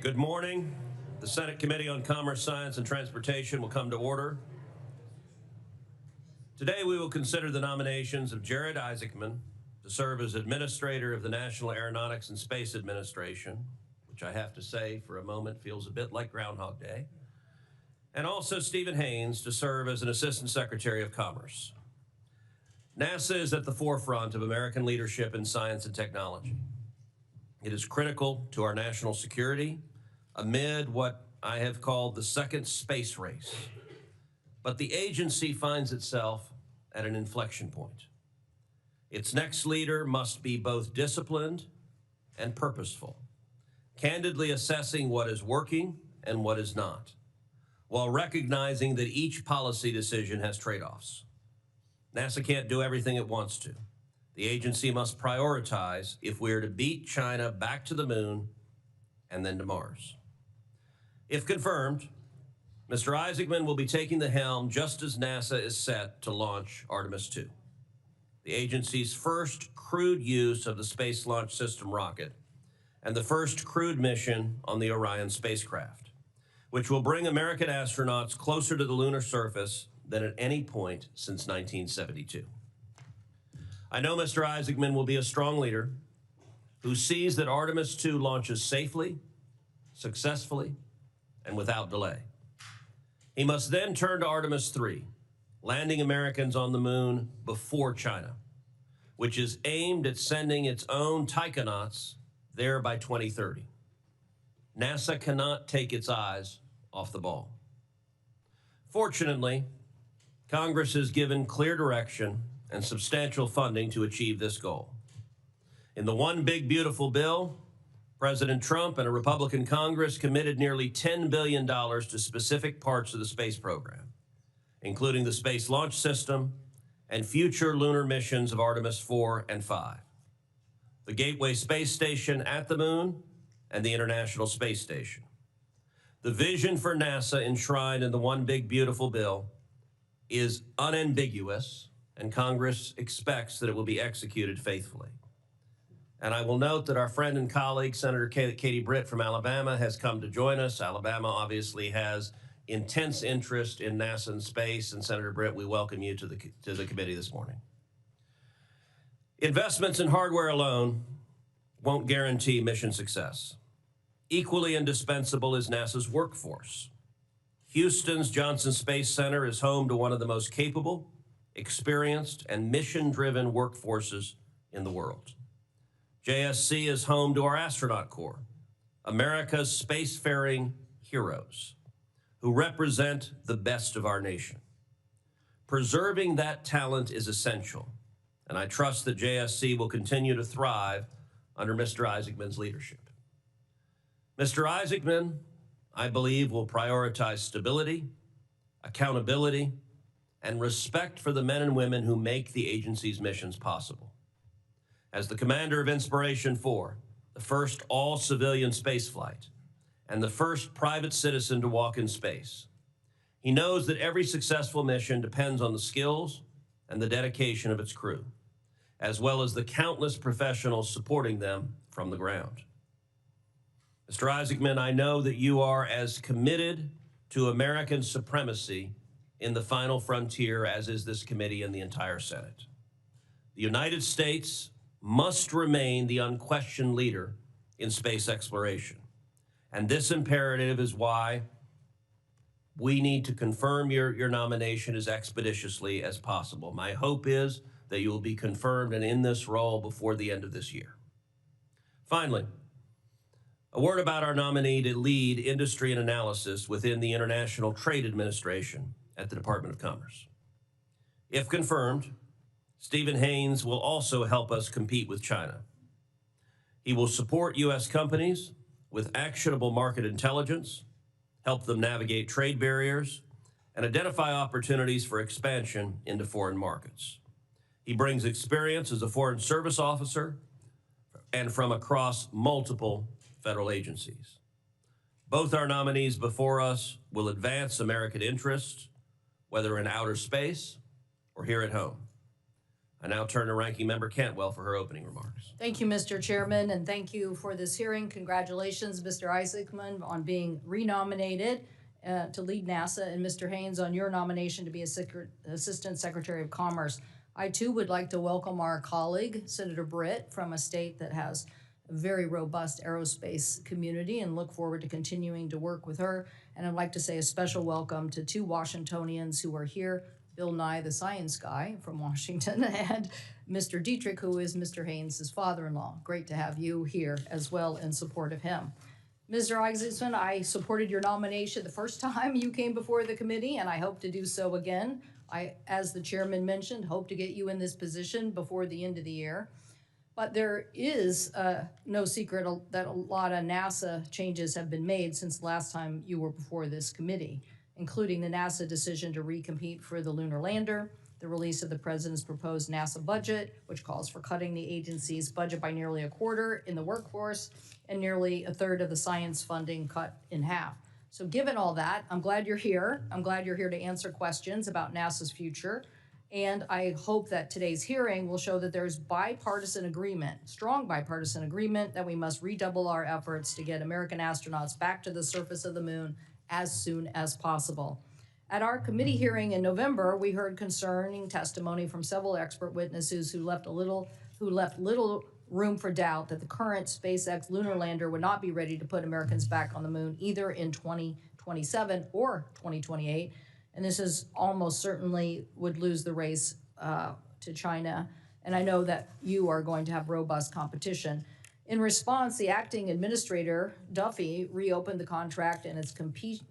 Good morning. The Senate Committee on Commerce, Science, and Transportation will come to order. Today we will consider the nominations of Jared Isaacman to serve as Administrator of the National Aeronautics and Space Administration, which I have to say for a moment feels a bit like Groundhog Day, and also Stephen Haynes to serve as an Assistant Secretary of Commerce. NASA is at the forefront of American leadership in science and technology. It is critical to our national security amid what I have called the second space race. But the agency finds itself at an inflection point. Its next leader must be both disciplined and purposeful, candidly assessing what is working and what is not, while recognizing that each policy decision has trade-offs. NASA can't do everything it wants to. The agency must prioritize if we are to beat China back to the moon and then to Mars. If confirmed, Mr. Isaacman will be taking the helm just as NASA is set to launch Artemis 2, the agency's first crewed use of the Space Launch System rocket and the first crewed mission on the Orion spacecraft, which will bring American astronauts closer to the lunar surface than at any point since 1972. I know Mr. Isaacman will be a strong leader who sees that Artemis 2 launches safely, successfully, and without delay. He must then turn to Artemis 3, landing Americans on the moon before China, which is aimed at sending its own taikonauts there by 2030. NASA cannot take its eyes off the ball. Fortunately, Congress has given clear direction and substantial funding to achieve this goal. In the One Big Beautiful Bill, President Trump and a Republican Congress committed nearly $10 billion to specific parts of the space program, including the Space Launch System and future lunar missions of Artemis 4 and 5, the Gateway Space Station at the Moon, and the International Space Station. The vision for NASA enshrined in the One Big Beautiful Bill is unambiguous, and Congress expects that it will be executed faithfully. And I will note that our friend and colleague, Senator Katie Britt from Alabama, has come to join us. Alabama obviously has intense interest in NASA and space, and Senator Britt, we welcome you to the committee this morning. Investments in hardware alone won't guarantee mission success. Equally indispensable is NASA's workforce. Houston's Johnson Space Center is home to one of the most capable, experienced, and mission-driven workforces in the world. JSC is home to our Astronaut Corps, America's spacefaring heroes, who represent the best of our nation. Preserving that talent is essential, and I trust that JSC will continue to thrive under Mr. Isaacman's leadership. Mr. Isaacman, I believe, will prioritize stability, accountability, and respect for the men and women who make the agency's missions possible. As the commander of Inspiration 4, the first all-civilian spaceflight, and the first private citizen to walk in space, he knows that every successful mission depends on the skills and the dedication of its crew, as well as the countless professionals supporting them from the ground. Mr. Isaacman, I know that you are as committed to American supremacy in the final frontier as is this committee and the entire Senate. The United States must remain the unquestioned leader in space exploration. And this imperative is why we need to confirm your nomination as expeditiously as possible. My hope is that you will be confirmed and in this role before the end of this year. Finally, a word about our nominee to lead industry and analysis within the International Trade Administration at the Department of Commerce. If confirmed, Stephen Haynes will also help us compete with China. He will support U.S. companies with actionable market intelligence, help them navigate trade barriers, and identify opportunities for expansion into foreign markets. He brings experience as a foreign service officer and from across multiple federal agencies. Both our nominees before us will advance American interests, whether in outer space or here at home. I now turn to Ranking Member Cantwell for her opening remarks. Thank you, Mr. Chairman, and thank you for this hearing. Congratulations, Mr. Isaacman, on being renominated to lead NASA, and Mr. Haynes on your nomination to be Assistant Secretary of Commerce. I, too, would like to welcome our colleague, Senator Britt, from a state that has a very robust aerospace community, and look forward to continuing to work with her. And I'd like to say a special welcome to two Washingtonians who are here, Bill Nye, the science guy from Washington, and Mr. Dietrich, who is Mr. Haynes' father-in-law. Great to have you here as well in support of him. Mr. Isaacman, I supported your nomination the first time you came before the committee, and I hope to do so again. I, as the chairman mentioned, hope to get you in this position before the end of the year. But there is no secret that a lot of NASA changes have been made since the last time you were before this committee, including the NASA decision to recompete for the lunar lander, the release of the president's proposed NASA budget, which calls for cutting the agency's budget by nearly a quarter in the workforce, and nearly a third of the science funding cut in half. So given all that, I'm glad you're here. I'm glad you're here to answer questions about NASA's future. And I hope that today's hearing will show that there's bipartisan agreement, strong bipartisan agreement, that we must redouble our efforts to get American astronauts back to the surface of the moon as soon as possible. At our committee hearing in November, we heard concerning testimony from several expert witnesses who left little room for doubt that the current SpaceX lunar lander would not be ready to put Americans back on the moon either in 2027 or 2028. And this is almost certainly would lose the race to China. And I know that you are going to have robust competition. In response, the acting administrator, Duffy, reopened the contract and its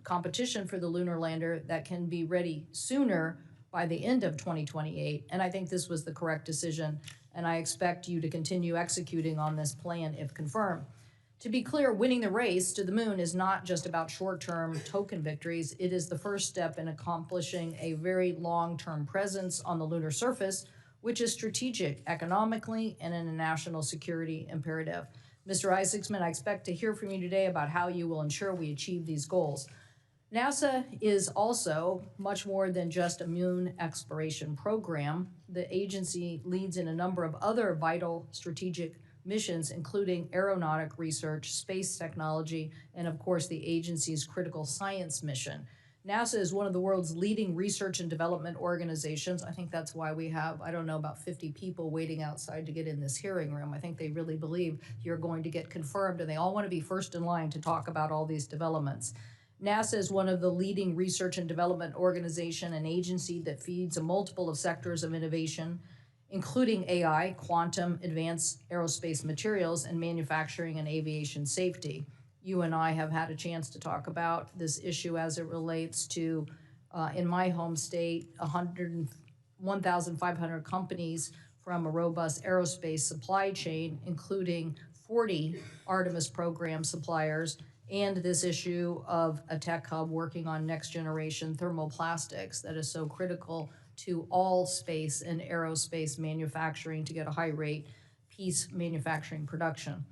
competition for the lunar lander that can be ready sooner by the end of 2028. And I think this was the correct decision. And I expect you to continue executing on this plan if confirmed. To be clear, winning the race to the moon is not just about short-term token victories. It is the first step in accomplishing a very long-term presence on the lunar surface, which is strategic economically and in a national security imperative. Mr. Isaacman, I expect to hear from you today about how you will ensure we achieve these goals. NASA is also much more than just a moon exploration program. The agency leads in a number of other vital strategic missions, including aeronautic research, space technology, and of course the agency's critical science mission. NASA is one of the world's leading research and development organizations. I think that's why we have, I don't know, about 50 people waiting outside to get in this hearing room. I think they really believe you're going to get confirmed, and they all want to be first in line to talk about all these developments. NASA is one of the leading research and development organization and agency that feeds a multiple of sectors of innovation, including AI, quantum, advanced aerospace materials, and manufacturing and aviation safety. You and I have had a chance to talk about this issue as it relates to, in my home state, 1,500 companies from a robust aerospace supply chain, including 40 Artemis program suppliers, and this issue of a tech hub working on next generation thermoplastics that is so critical to all space and aerospace manufacturing to get a high rate piece manufacturing production.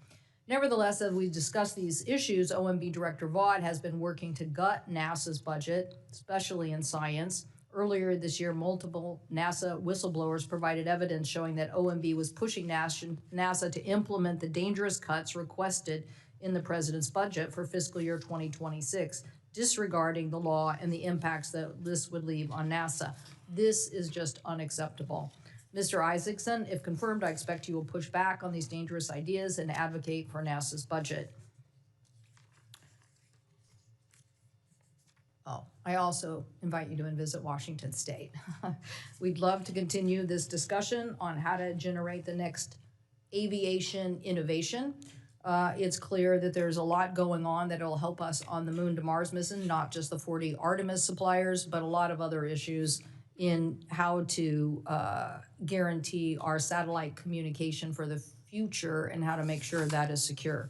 Nevertheless, as we discuss these issues, OMB Director Vaught has been working to gut NASA's budget, especially in science. Earlier this year, multiple NASA whistleblowers provided evidence showing that OMB was pushing NASA to implement the dangerous cuts requested in the president's budget for fiscal year 2026, disregarding the law and the impacts that this would leave on NASA. This is just unacceptable. Mr. Isaacman, if confirmed, I expect you will push back on these dangerous ideas and advocate for NASA's budget. Oh, I also invite you to visit Washington State. We'd love to continue this discussion on how to generate the next aviation innovation. It's clear that there's a lot going on that will help us on the Moon to Mars mission, not just the 40 Artemis suppliers, but a lot of other issues in how to guarantee our satellite communication for the future and how to make sure that is secure.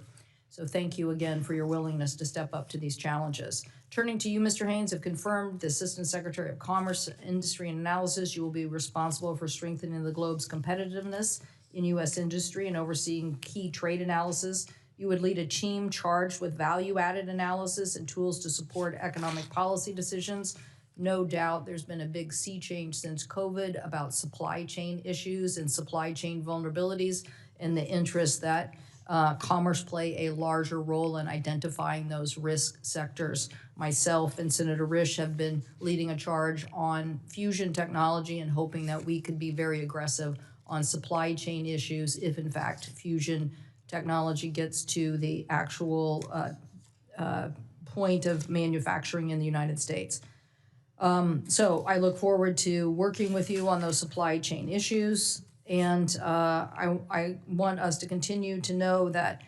So thank you again for your willingness to step up to these challenges. Turning to you, Mr. Haynes, have confirmed the Assistant Secretary of Commerce, Industry and Analysis. You will be responsible for strengthening the globe's competitiveness in U.S. industry and overseeing key trade analysis. You would lead a team charged with value-added analysis and tools to support economic policy decisions. No doubt there's been a big sea change since COVID about supply chain issues and supply chain vulnerabilities, and the interest that commerce play a larger role in identifying those risk sectors. Myself and Senator Risch have been leading a charge on fusion technology and hoping that we could be very aggressive on supply chain issues if, in fact, fusion technology gets to the actual point of manufacturing in the United States. So I look forward to working with you on those supply chain issues. And I want us to continue to know that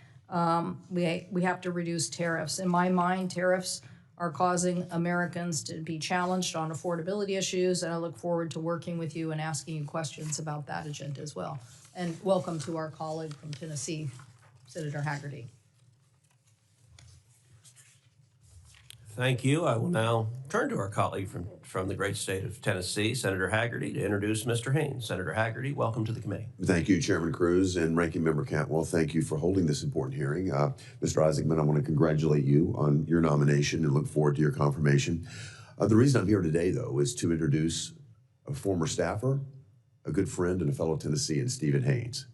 we have to reduce tariffs. In my mind, tariffs are causing Americans to be challenged on affordability issues, and I look forward to working with you and asking you questions about that agenda as well. And welcome to our colleague from Tennessee, Senator Hagerty. Thank you. I will now turn to our colleague from the great state of Tennessee, Senator Hagerty, to introduce Mr. Haynes. Senator Hagerty, welcome to the committee. Thank you, Chairman Cruz and Ranking Member Cantwell. Thank you for holding this important hearing. Mr. Isaacman, I want to congratulate you on your nomination and look forward to your confirmation. The reason I'm here today, though, is to introduce a former staffer, a good friend, and a fellow Tennessean, Stephen Haynes.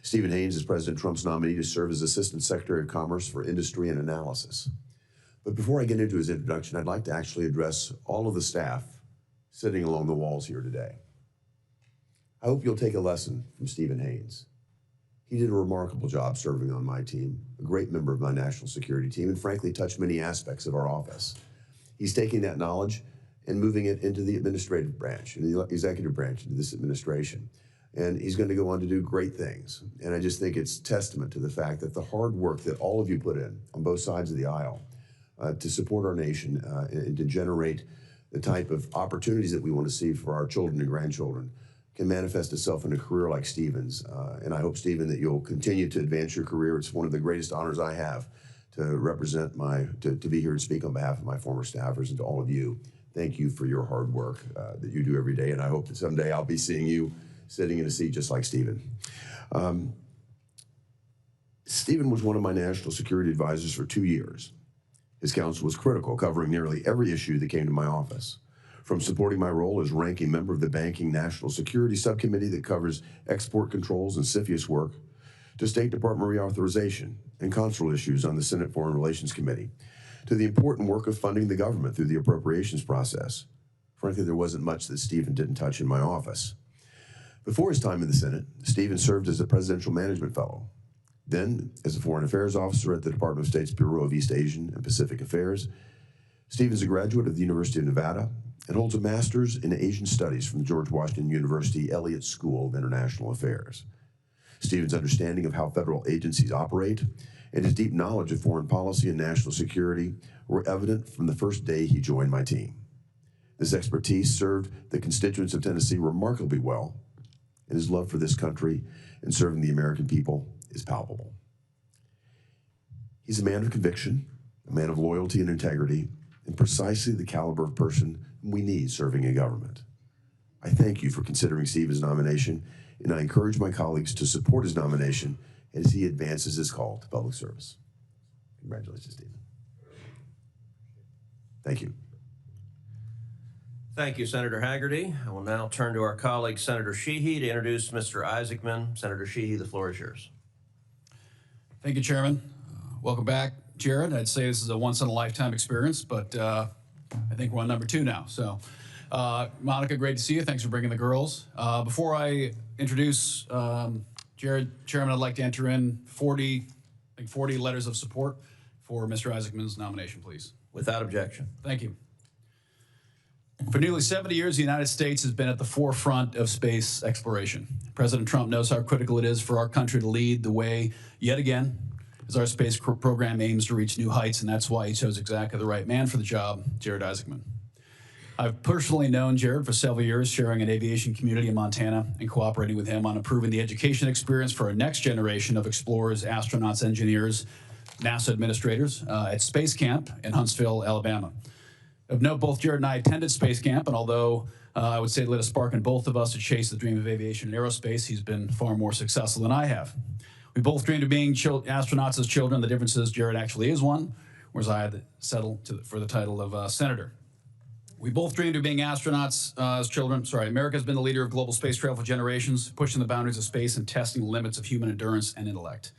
Stephen Haynes is President Trump's nominee to serve as Assistant Secretary of Commerce for Industry and Analysis. But before I get into his introduction, I'd like to actually address all of the staff sitting along the walls here today. I hope you'll take a lesson from Stephen Haynes. He did a remarkable job serving on my team, a great member of my national security team, and frankly touched many aspects of our office. He's taking that knowledge and moving it into the administrative branch, and the executive branch, into this administration. And he's going to go on to do great things. And I just think it's testament to the fact that the hard work that all of you put in on both sides of the aisle to support our nation and to generate the type of opportunities that we want to see for our children and grandchildren can manifest itself in a career like Stephen's. And I hope, Stephen, that you'll continue to advance your career. It's one of the greatest honors I have to represent to be here and speak on behalf of my former staffers, and to all of you. Thank you for your hard work that you do every day. And I hope that someday I'll be seeing you sitting in a seat just like Stephen. Stephen was one of my national security advisors for 2 years. His counsel was critical, covering nearly every issue that came to my office, from supporting my role as ranking member of the Banking National Security Subcommittee that covers export controls and CFIUS work, to State Department reauthorization and consular issues on the Senate Foreign Relations Committee, to the important work of funding the government through the appropriations process. Frankly, there wasn't much that Stephen didn't touch in my office. Before his time in the Senate, Stephen served as a Presidential Management Fellow, then as a Foreign Affairs Officer at the Department of State's Bureau of East Asian and Pacific Affairs. Stephen is a graduate of the University of Nevada and holds a master's in Asian Studies from the George Washington University Elliott School of International Affairs. Stephen's understanding of how federal agencies operate and his deep knowledge of foreign policy and national security were evident from the first day he joined my team. This expertise served the constituents of Tennessee remarkably well, and his love for this country and serving the American people is palpable. He's a man of conviction, a man of loyalty and integrity, and precisely the caliber of person we need serving in government. I thank you for considering Stephen's nomination, and I encourage my colleagues to support his nomination as he advances his call to public service. Congratulations, Stephen. Thank you. Thank you, Senator Hagerty. I will now turn to our colleague, Senator Sheehy, to introduce Mr. Isaacman. Senator Sheehy, the floor is yours. Thank you, Chairman. Welcome back, Jared. I'd say this is a once-in-a-lifetime experience, but I think we're on number 2 now. So, Monica, great to see you. Thanks for bringing the girls. Before I introduce Jared, Chairman, I'd like to enter in 40 letters of support for Mr. Isaacman's nomination, please. Without objection. Thank you. For nearly 70 years, the United States has been at the forefront of space exploration. President Trump knows how critical it is for our country to lead the way yet again as our space program aims to reach new heights, and that's why he chose exactly the right man for the job, Jared Isaacman. I've personally known Jared for several years, sharing an aviation community in Montana and cooperating with him on improving the education experience for our next generation of explorers, astronauts, engineers, NASA administrators at Space Camp in Huntsville, Alabama. Of note, both Jared and I attended Space Camp, and although I would say it lit a spark in both of us to chase the dream of aviation and aerospace, he's been far more successful than I have. We both dreamed of being astronauts as children. The difference is Jared actually is one, whereas I had to settle for the title of senator. We both dreamed of being astronauts as children. America's been the leader of global space travel for generations, pushing the boundaries of space and testing the limits of human endurance and intellect.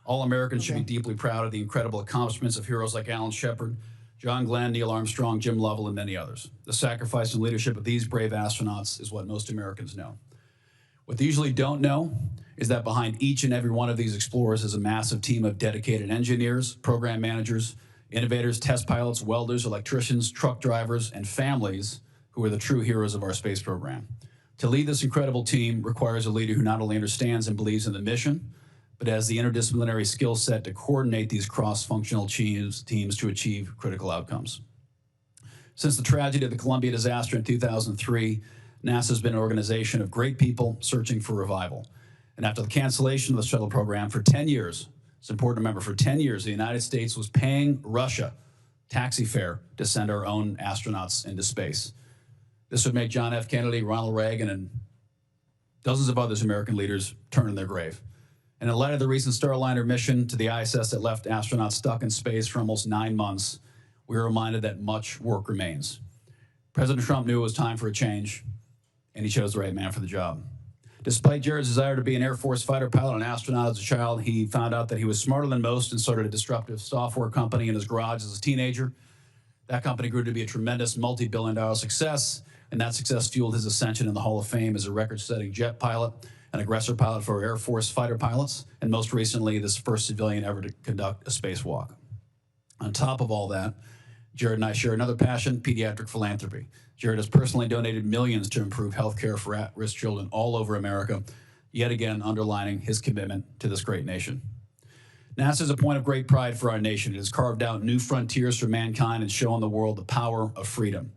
All Americans should be deeply proud of the incredible accomplishments of heroes like Alan Shepard, John Glenn, Neil Armstrong, Jim Lovell, and many others. The sacrifice and leadership of these brave astronauts is what most Americans know. What they usually don't know is that behind each and every one of these explorers is a massive team of dedicated engineers, program managers, innovators, test pilots, welders, electricians, truck drivers, and families who are the true heroes of our space program. To lead this incredible team requires a leader who not only understands and believes in the mission, but has the interdisciplinary skill set to coordinate these cross-functional teams to achieve critical outcomes. Since the tragedy of the Columbia disaster in 2003, NASA has been an organization of great people searching for revival. And after the cancellation of the shuttle program for 10 years, it's important to remember, for 10 years, the United States was paying Russia taxi fare to send our own astronauts into space. This would make John F. Kennedy, Ronald Reagan, and dozens of others American leaders turn in their grave. And in light of the recent Starliner mission to the ISS that left astronauts stuck in space for almost 9 months, we are reminded that much work remains. President Trump knew it was time for a change, and he chose the right man for the job. Despite Jared's desire to be an Air Force fighter pilot and astronaut as a child, he found out that he was smarter than most and started a disruptive software company in his garage as a teenager. That company grew to be a tremendous multi-billion-dollar success, and that success fueled his ascension in the Hall of Fame as a record-setting jet pilot, an aggressor pilot for Air Force fighter pilots, and most recently, this first civilian ever to conduct a spacewalk. On top of all that, Jared and I share another passion, pediatric philanthropy. Jared has personally donated millions to improve healthcare for at-risk children all over America, yet again underlining his commitment to this great nation. NASA is a point of great pride for our nation. It has carved out new frontiers for mankind and shown the world the power of freedom.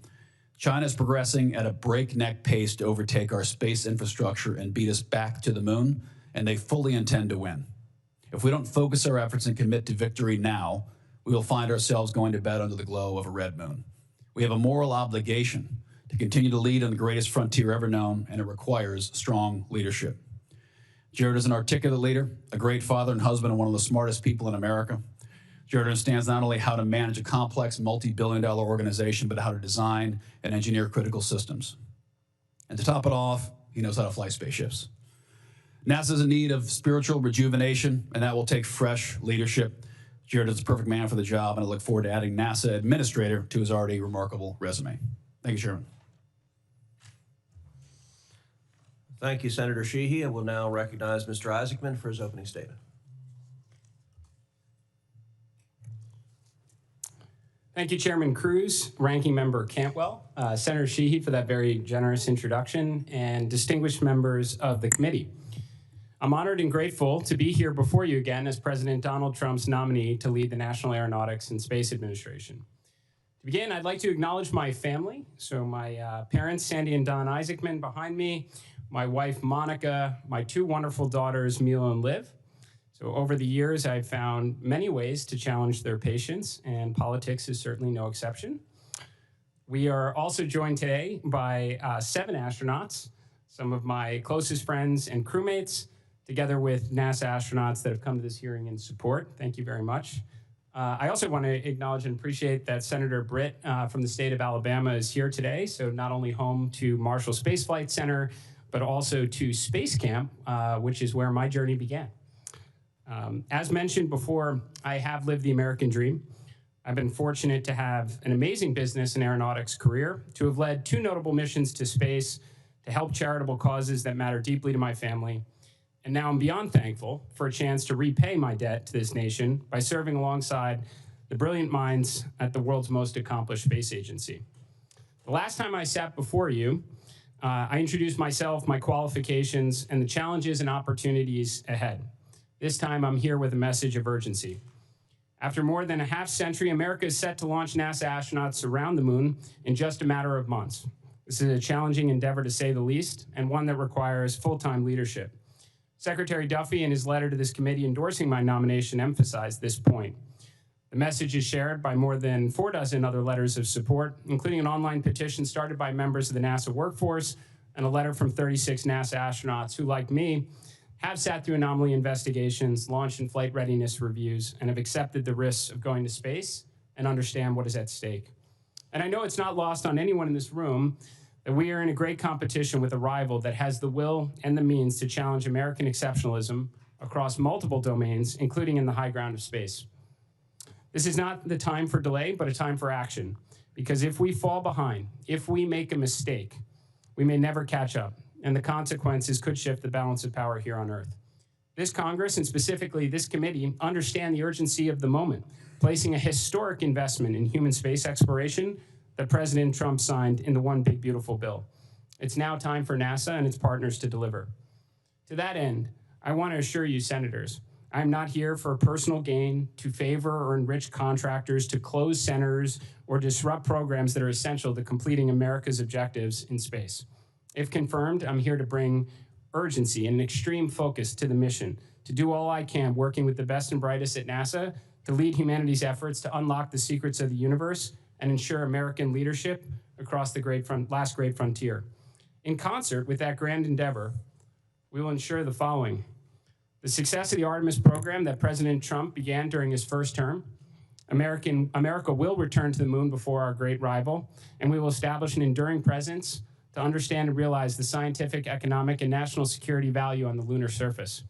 China is progressing at a breakneck pace to overtake our space infrastructure and beat us back to the moon, and they fully intend to win. If we don't focus our efforts and commit to victory now, we will find ourselves going to bed under the glow of a red moon. We have a moral obligation to continue to lead on the greatest frontier ever known, and it requires strong leadership. Jared is an articulate leader, a great father and husband, and one of the smartest people in America. Jared understands not only how to manage a complex multi-billion-dollar organization, but how to design and engineer critical systems. And to top it off, he knows how to fly spaceships. NASA is in need of spiritual rejuvenation, and that will take fresh leadership. Jared is the perfect man for the job, and I look forward to adding NASA administrator to his already remarkable resume. Thank you, Chairman. Thank you, Senator Sheehy. I will now recognize Mr. Isaacman for his opening statement. Thank you, Chairman Cruz, Ranking Member Cantwell, Senator Sheehy for that very generous introduction, and distinguished members of the committee. I'm honored and grateful to be here before you again as President Donald Trump's nominee to lead the National Aeronautics and Space Administration. To begin, I'd like to acknowledge my family. So my parents, Sandy and Don Isaacman, behind me, my wife, Monica, my two wonderful daughters, Mila and Liv. So over the years, I've found many ways to challenge their patience, and politics is certainly no exception. We are also joined today by 7 astronauts, some of my closest friends and crewmates, together with NASA astronauts that have come to this hearing in support. Thank you very much. I also want to acknowledge and appreciate that Senator Britt from the state of Alabama is here today, so not only home to Marshall Space Flight Center, but also to Space Camp, which is where my journey began. As mentioned before, I have lived the American dream. I've been fortunate to have an amazing business and aeronautics career, to have led 2 notable missions to space, to help charitable causes that matter deeply to my family. And now I'm beyond thankful for a chance to repay my debt to this nation by serving alongside the brilliant minds at the world's most accomplished space agency. The last time I sat before you, I introduced myself, my qualifications, and the challenges and opportunities ahead. This time I'm here with a message of urgency. After more than a half-century, America is set to launch NASA astronauts around the moon in just a matter of months. This is a challenging endeavor to say the least, and one that requires full-time leadership. Secretary Duffy, in his letter to this committee endorsing my nomination, emphasized this point. The message is shared by more than 4 dozen other letters of support, including an online petition started by members of the NASA workforce and a letter from 36 NASA astronauts who, like me, have sat through anomaly investigations, launch and flight readiness reviews, and have accepted the risks of going to space and understand what is at stake. And I know it's not lost on anyone in this room that we are in a great competition with a rival that has the will and the means to challenge American exceptionalism across multiple domains, including in the high ground of space. This is not the time for delay, but a time for action. Because if we fall behind, if we make a mistake, we may never catch up, and the consequences could shift the balance of power here on Earth. This Congress, and specifically this committee, understand the urgency of the moment, placing a historic investment in human space exploration that President Trump signed in the One Big Beautiful Bill. It's now time for NASA and its partners to deliver. To that end, I want to assure you, senators, I'm not here for personal gain, to favor or enrich contractors, to close centers, or disrupt programs that are essential to completing America's objectives in space. If confirmed, I'm here to bring urgency and an extreme focus to the mission, to do all I can working with the best and brightest at NASA to lead humanity's efforts to unlock the secrets of the universe and ensure American leadership across the last great frontier. In concert with that grand endeavor, we will ensure the following: the success of the Artemis program that President Trump began during his first term. America will return to the moon before our great rival, and we will establish an enduring presence to understand and realize the scientific, economic, and national security value on the lunar surface.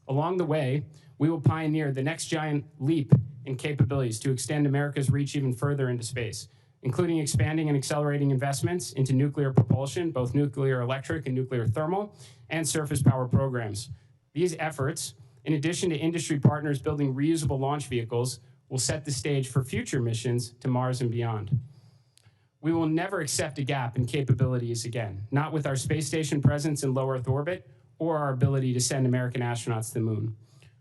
Along the way, we will pioneer the next giant leap in capabilities to extend America's reach even further into space, including expanding and accelerating investments into nuclear propulsion, both nuclear electric and nuclear thermal, and surface power programs. These efforts, in addition to industry partners building reusable launch vehicles, will set the stage for future missions to Mars and beyond. We will never accept a gap in capabilities again, not with our space station presence in low Earth orbit or our ability to send American astronauts to the moon.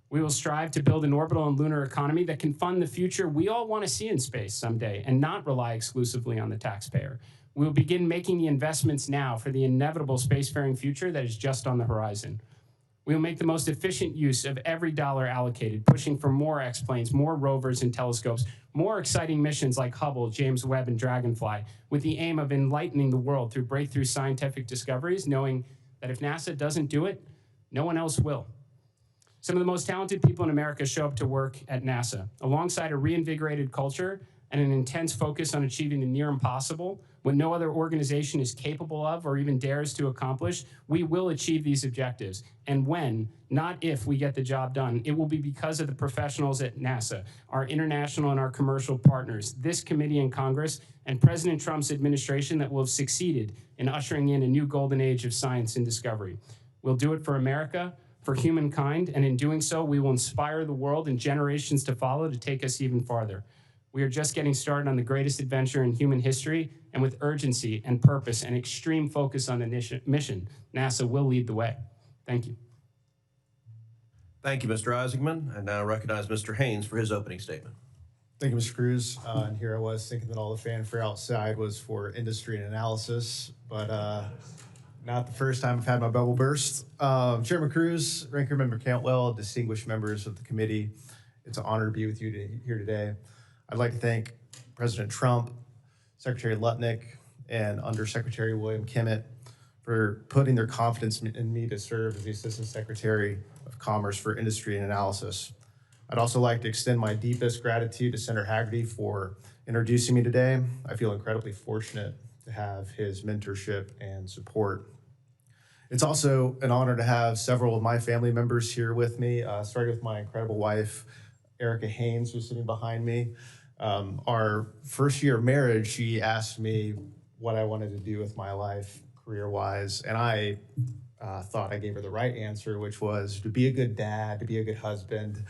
We will strive to build an orbital and lunar economy that can fund the future we all want to see in space someday and not rely exclusively on the taxpayer. We will begin making the investments now for the inevitable spacefaring future that is just on the horizon. We will make the most efficient use of every dollar allocated, pushing for more X-planes, more rovers and telescopes, more exciting missions like Hubble, James Webb, and Dragonfly, with the aim of enlightening the world through breakthrough scientific discoveries, knowing that if NASA doesn't do it, no one else will. Some of the most talented people in America show up to work at NASA, alongside a reinvigorated culture and an intense focus on achieving the near impossible, what no other organization is capable of or even dares to accomplish. We will achieve these objectives. And when, not if, we get the job done, it will be because of the professionals at NASA, our international and our commercial partners, this committee in Congress, and President Trump's administration that will have succeeded in ushering in a new golden age of science and discovery. We'll do it for America, for humankind, and in doing so, we will inspire the world and generations to follow to take us even farther. We are just getting started on the greatest adventure in human history, and with urgency and purpose and extreme focus on the mission, NASA will lead the way. Thank you. Thank you, Mr. Isaacman. I now recognize Mr. Haynes for his opening statement. Thank you, Mr. Cruz. And here I was thinking that all the fanfare outside was for industry and analysis, but not the first time I've had my bubble burst. Chairman Cruz, Ranking Member Cantwell, distinguished members of the committee, it's an honor to be with you here today. I'd like to thank President Trump, Secretary Lutnick, and Undersecretary William Kimmett for putting their confidence in me to serve as the Assistant Secretary of Commerce for Industry and Analysis. I'd also like to extend my deepest gratitude to Senator Haggerty for introducing me today. I feel incredibly fortunate to have his mentorship and support. It's also an honor to have several of my family members here with me, starting with my incredible wife, Erica Haynes, who's sitting behind me. Our first year of marriage, she asked me what I wanted to do with my life career-wise, and I thought I gave her the right answer, which was to be a good dad, to be a good husband.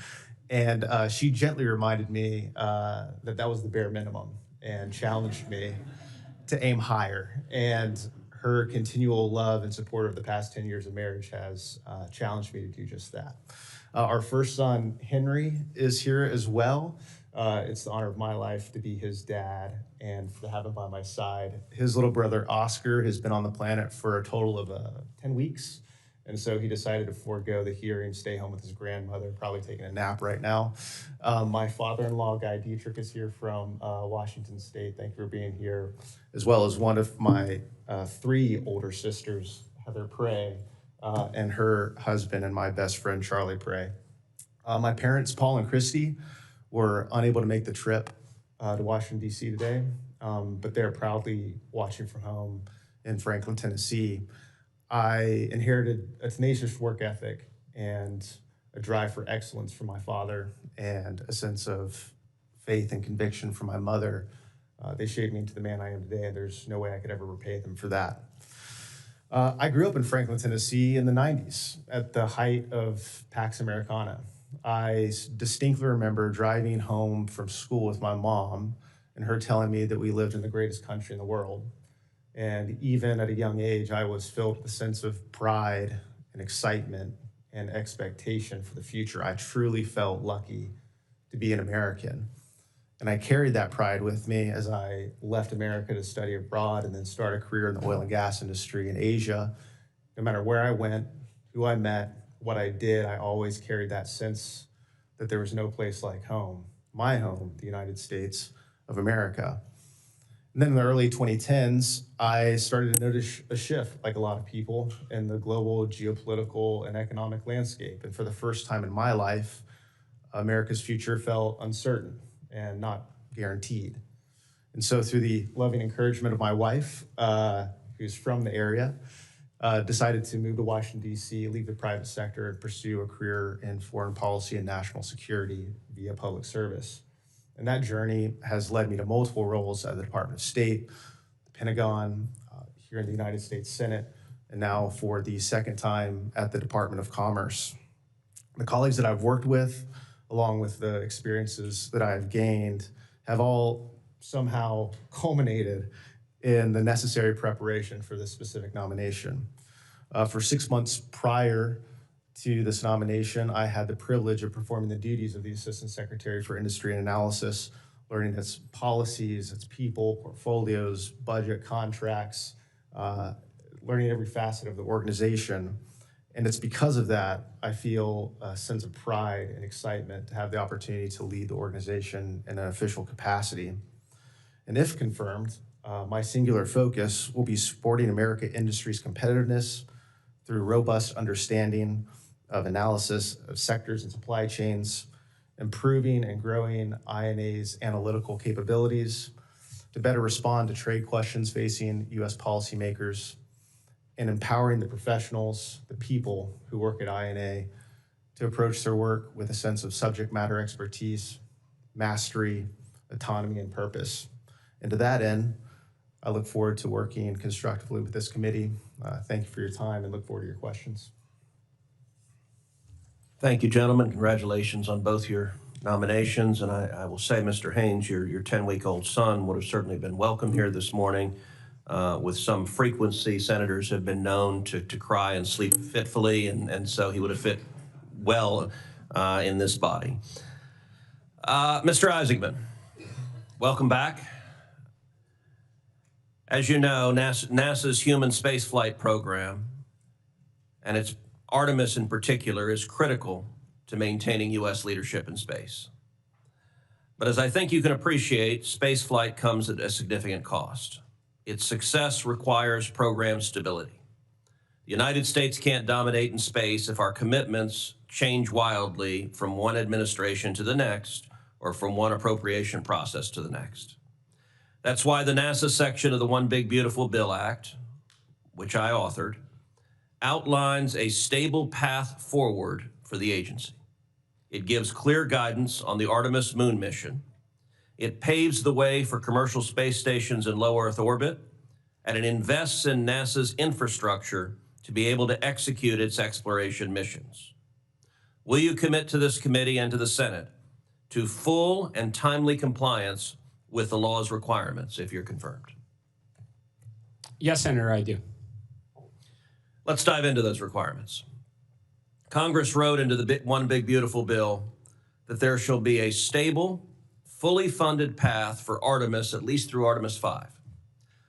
And she gently reminded me that that was the bare minimum and challenged me to aim higher. And her continual love and support of the past 10 years of marriage has challenged me to do just that. Our first son, Henry, is here as well. It's the honor of my life to be his dad and to have him by my side. His little brother, Oscar, has been on the planet for a total of 10 weeks. And so he decided to forego the hearing, stay home with his grandmother, probably taking a nap right now. My father-in-law, Guy Dietrich, is here from Washington State. Thank you for being here. As well as one of my 3 older sisters, Heather Prey, and her husband and my best friend, Charlie Prey. My parents, Paul and Christy, were unable to make the trip to Washington, D.C. today. but they're proudly watching from home in Franklin, Tennessee. I inherited a tenacious work ethic and a drive for excellence from my father and a sense of faith and conviction from my mother. They shaped me into the man I am today, and there's no way I could ever repay them for that. I grew up in Franklin, Tennessee in the 90s at the height of Pax Americana. I distinctly remember driving home from school with my mom and her telling me that we lived in the greatest country in the world. And even at a young age, I was filled with a sense of pride and excitement and expectation for the future. I truly felt lucky to be an American. And I carried that pride with me as I left America to study abroad and then start a career in the oil and gas industry in Asia. No matter where I went, who I met, what I did, I always carried that sense that there was no place like home, my home, the United States of America. And then in the early 2010s, I started to notice a shift, like a lot of people, in the global geopolitical and economic landscape. And for the first time in my life, America's future felt uncertain and not guaranteed. And so through the loving encouragement of my wife, who's from the area, decided to move to Washington, D.C., leave the private sector, and pursue a career in foreign policy and national security via public service. And that journey has led me to multiple roles at the Department of State, the Pentagon, here in the United States Senate, and now for the second time at the Department of Commerce. The colleagues that I've worked with, along with the experiences that I've gained, have all somehow culminated in the necessary preparation for this specific nomination. For 6 months prior to this nomination, I had the privilege of performing the duties of the Assistant Secretary for Industry and Analysis, learning its policies, its people, portfolios, budget, contracts, learning every facet of the organization. And it's because of that, I feel a sense of pride and excitement to have the opportunity to lead the organization in an official capacity. And if confirmed, my singular focus will be supporting American industry's competitiveness through robust understanding of analysis of sectors and supply chains, improving and growing INA's analytical capabilities to better respond to trade questions facing U.S. policymakers, and empowering the professionals, the people who work at INA to approach their work with a sense of subject matter expertise, mastery, autonomy, and purpose. And to that end, I look forward to working constructively with this committee. Thank you for your time and look forward to your questions. Thank you, gentlemen. Congratulations on both your nominations. And I will say, Mr. Haynes, your 10-week-old son would have certainly been welcome here this morning. With some frequency, senators have been known to cry and sleep fitfully, and so he would have fit well in this body. Mr. Isaacman, welcome back. As you know, NASA's human spaceflight program, and its Artemis in particular, is critical to maintaining U.S. leadership in space. But as I think you can appreciate, spaceflight comes at a significant cost. Its success requires program stability. The United States can't dominate in space if our commitments change wildly from one administration to the next or from one appropriation process to the next. That's why the NASA section of the One Big Beautiful Bill Act, which I authored, outlines a stable path forward for the agency. It gives clear guidance on the Artemis moon mission. It paves the way for commercial space stations in low Earth orbit, and it invests in NASA's infrastructure to be able to execute its exploration missions. Will you commit to this committee and to the Senate to full and timely compliance with the law's requirements if you're confirmed? Yes, Senator, I do. Let's dive into those requirements. Congress wrote into the One Big Beautiful Bill that there shall be a stable, fully funded path for Artemis, at least through Artemis 5.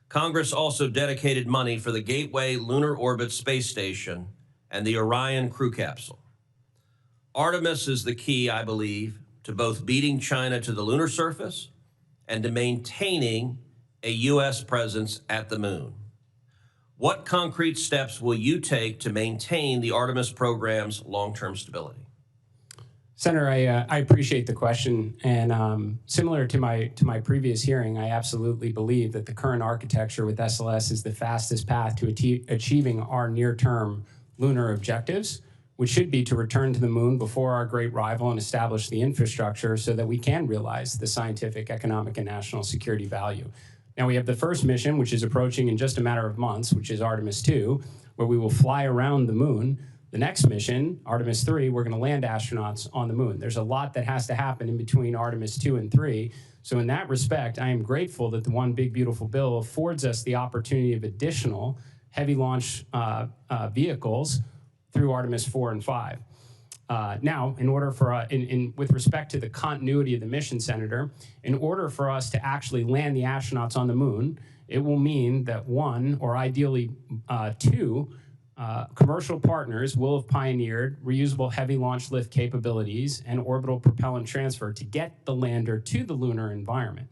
Congress also dedicated money for the Gateway Lunar Orbit Space Station and the Orion crew capsule. Artemis is the key, I believe, to both beating China to the lunar surface and to maintaining a U.S. presence at the moon. What concrete steps will you take to maintain the Artemis program's long-term stability? Senator, I appreciate the question, and similar to my previous hearing, I absolutely believe that the current architecture with SLS is the fastest path to achieving our near-term lunar objectives, which should be to return to the moon before our great rival and establish the infrastructure so that we can realize the scientific, economic, and national security value. Now we have the first mission, which is approaching in just a matter of months, which is Artemis 2, where we will fly around the moon. The next mission, Artemis 3, we're going to land astronauts on the moon. There's a lot that has to happen in between Artemis 2 and 3. So in that respect, I am grateful that the One Big Beautiful Bill affords us the opportunity of additional heavy launch vehicles through Artemis 4 and 5. Now, in order for, with respect to the continuity of the mission, Senator, in order for us to actually land the astronauts on the moon, it will mean that one, or ideally two, commercial partners will have pioneered reusable heavy launch lift capabilities and orbital propellant transfer to get the lander to the lunar environment.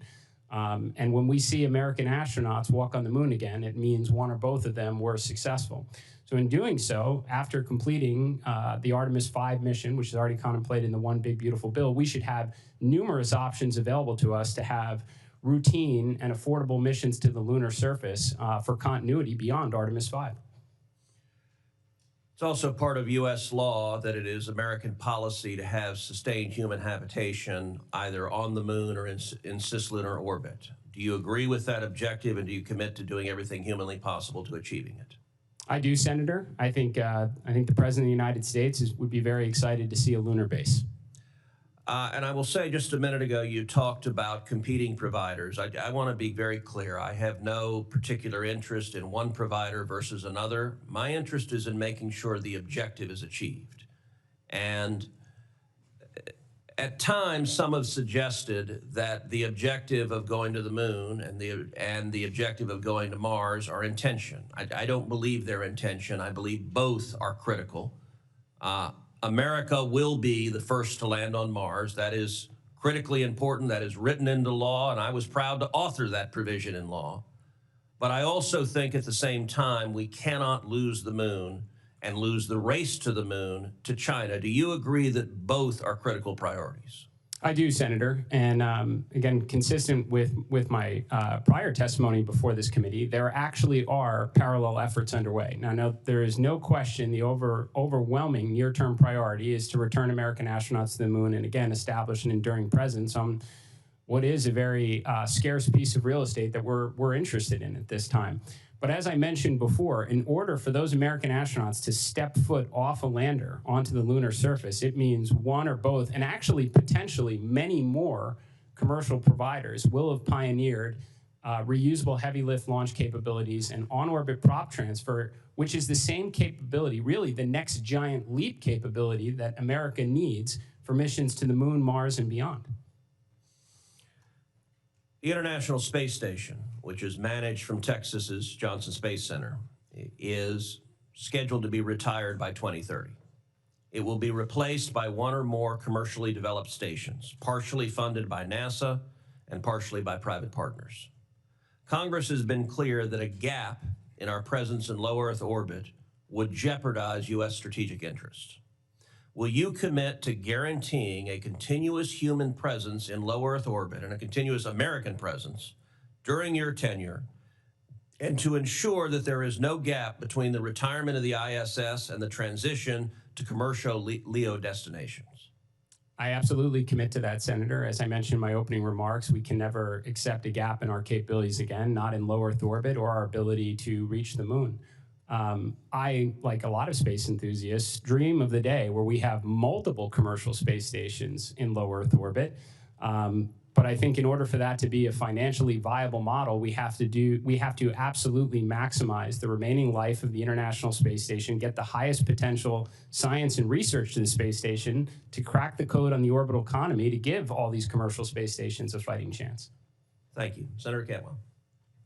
And when we see American astronauts walk on the moon again, it means one or both of them were successful. So in doing so, after completing the Artemis 5 mission, which is already contemplated in the One Big Beautiful Bill, we should have numerous options available to us to have routine and affordable missions to the lunar surface for continuity beyond Artemis 5. It's also part of U.S. law that it is American policy to have sustained human habitation either on the moon or in cislunar orbit. Do you agree with that objective, and do you commit to doing everything humanly possible to achieving it? I do, Senator. I think the President of the United States would be very excited to see a lunar base. And I will say, just a minute ago, you talked about competing providers. I want to be very clear. I have no particular interest in one provider versus another. My interest is in making sure the objective is achieved. And at times, some have suggested that the objective of going to the moon and the objective of going to Mars are in tension. I don't believe they're in tension. I believe both are critical. America will be the first to land on Mars. That is critically important. That is written into law, and I was proud to author that provision in law. But I also think at the same time, we cannot lose the moon and lose the race to the moon to China. Do you agree that both are critical priorities? I do, Senator. And again, consistent with my prior testimony before this committee, there actually are parallel efforts underway. Now, there is no question the overwhelming near-term priority is to return American astronauts to the moon and, again, establish an enduring presence on what is a very scarce piece of real estate that we're interested in at this time. But as I mentioned before, in order for those American astronauts to step foot off a lander onto the lunar surface, it means one or both, and actually potentially many more commercial providers will have pioneered reusable heavy lift launch capabilities and on-orbit prop transfer, which is the same capability, really the next giant leap capability that America needs for missions to the moon, Mars, and beyond. The International Space Station, which is managed from Texas's Johnson Space Center, is scheduled to be retired by 2030. It will be replaced by one or more commercially developed stations, partially funded by NASA and partially by private partners. Congress has been clear that a gap in our presence in low Earth orbit would jeopardize U.S. strategic interests. Will you commit to guaranteeing a continuous human presence in low Earth orbit and a continuous American presence during your tenure, and to ensure that there is no gap between the retirement of the ISS and the transition to commercial LEO destinations? I absolutely commit to that, Senator. As I mentioned in my opening remarks, we can never accept a gap in our capabilities again, not in low Earth orbit or our ability to reach the moon. I, like a lot of space enthusiasts, dream of the day where we have multiple commercial space stations in low Earth orbit. But I think in order for that to be a financially viable model, we have to absolutely maximize the remaining life of the International Space Station, get the highest potential science and research to the space station to crack the code on the orbital economy to give all these commercial space stations a fighting chance. Thank you. Senator Cantwell.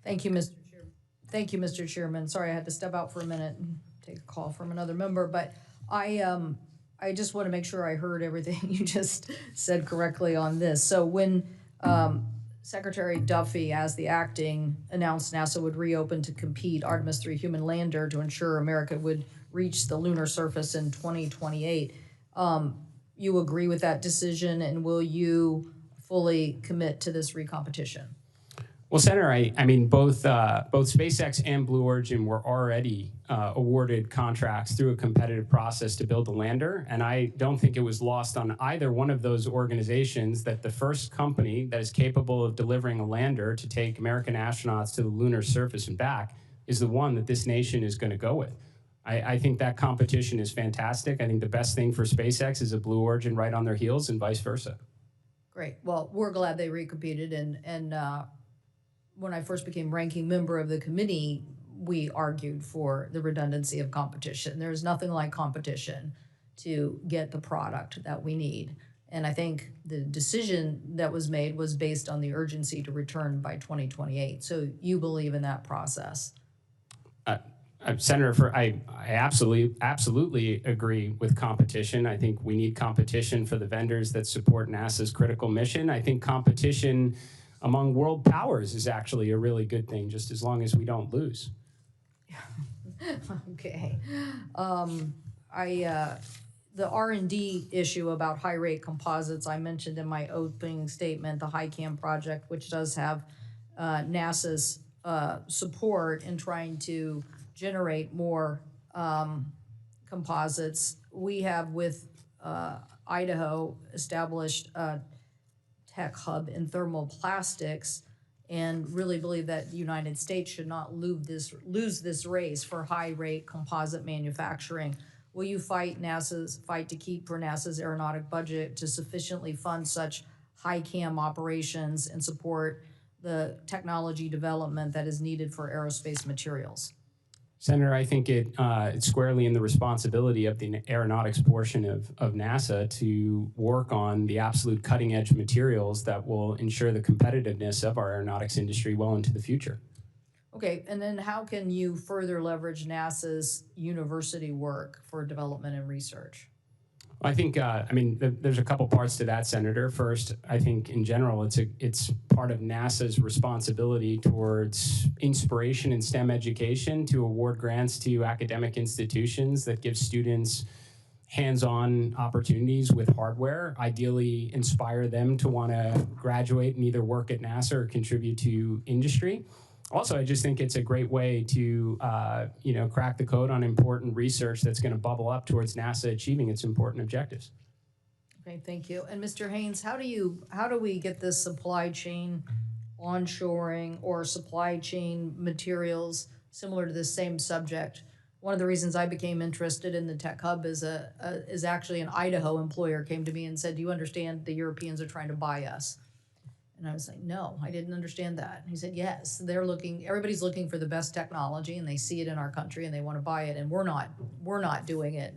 Thank you, Mr. Chairman. Thank you, Mr. Chairman. Sorry, I had to step out for a minute and take a call from another member, but I just want to make sure I heard everything you just said correctly on this. So when Secretary Duffy, as the acting, announced NASA would reopen to compete Artemis 3 human lander to ensure America would reach the lunar surface in 2028, you agree with that decision, and will you fully commit to this recompetition? Well, Senator, I mean, both SpaceX and Blue Origin were already awarded contracts through a competitive process to build a lander, and I don't think it was lost on either one of those organizations that the first company that is capable of delivering a lander to take American astronauts to the lunar surface and back is the one that this nation is going to go with. I think that competition is fantastic. I think the best thing for SpaceX is a Blue Origin right on their heels and vice versa. Great. Well, we're glad they recompeted, and when I first became ranking member of the committee, we argued for the redundancy of competition. There's nothing like competition to get the product that we need. And I think the decision that was made was based on the urgency to return by 2028. So you believe in that process? Senator, I absolutely agree with competition. I think we need competition for the vendors that support NASA's critical mission. I think competition among world powers is actually a really good thing, just as long as we don't lose. Okay. The R&D issue about high-rate composites, I mentioned in my opening statement, the HiCam project, which does have NASA's support in trying to generate more composites. We have, with Idaho, established a tech hub in thermoplastics, and really believe that the United States should not lose this race for high-rate composite manufacturing. Will you fight to keep for NASA's aeronautic budget to sufficiently fund such HiCam operations and support the technology development that is needed for aerospace materials? Senator, I think it's squarely in the responsibility of the aeronautics portion of NASA to work on the absolute cutting edge materials that will ensure the competitiveness of our aeronautics industry well into the future. Okay, and then how can you further leverage NASA's university work for development and research? I think, there's a couple parts to that, Senator. First, I think in general, it's part of NASA's responsibility towards inspiration in STEM education to award grants to academic institutions that give students hands-on opportunities with hardware, ideally inspire them to want to graduate and either work at NASA or contribute to industry. Also, I just think it's a great way to, crack the code on important research that's going to bubble up towards NASA achieving its important objectives. Okay, thank you. And Mr. Haynes, how do we get this supply chain onshoring or supply chain materials similar to this same subject? One of the reasons I became interested in the Tech Hub is actually an Idaho employer came to me and said, "Do you understand the Europeans are trying to buy us?" And I was like, "No, I didn't understand that." And he said, "Yes, everybody's looking for the best technology, and they see it in our country, and they want to buy it, and we're not doing it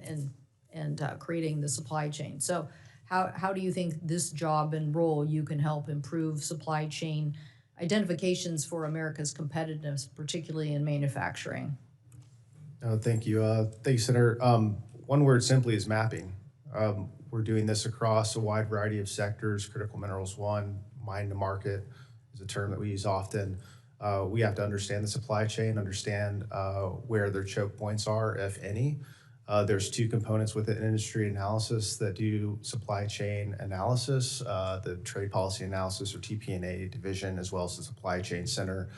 and creating the supply chain." So how do you think this job and role you can help improve supply chain identifications for America's competitiveness, particularly in manufacturing? Thank you. Thank you, Senator. One word simply is mapping. We're doing this across a wide variety of sectors. Critical minerals, one. Mine to market is a term that we use often. We have to understand the supply chain, understand where their choke points are, if any. There's two components within industry analysis that do supply chain analysis, the Trade Policy Analysis, or TP&A division, as well as the Supply Chain Center.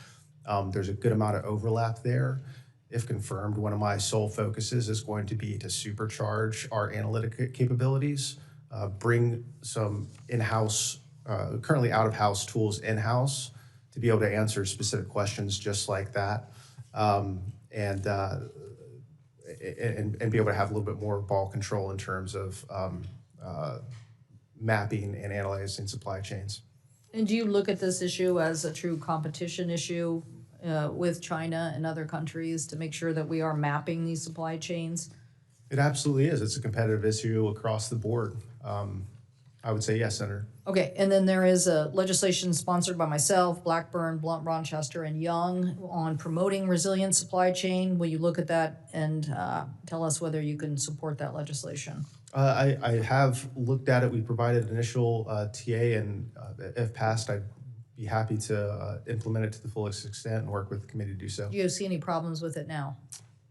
There's a good amount of overlap there. If confirmed, one of my sole focuses is going to be to supercharge our analytic capabilities, bring some in-house, currently out-of-house tools in-house to be able to answer specific questions just like that, and be able to have a little bit more ball control in terms of mapping and analyzing supply chains. And do you look at this issue as a true competition issue with China and other countries to make sure that we are mapping these supply chains? It absolutely is. It's a competitive issue across the board. I would say yes, Senator. Okay, and then there is a legislation sponsored by myself, Blackburn, Blunt, Rochester, and Young on promoting resilient supply chain. Will you look at that and tell us whether you can support that legislation? I have looked at it. We provided initial TA, and if passed, I'd be happy to implement it to the fullest extent and work with the committee to do so. Do you see any problems with it now?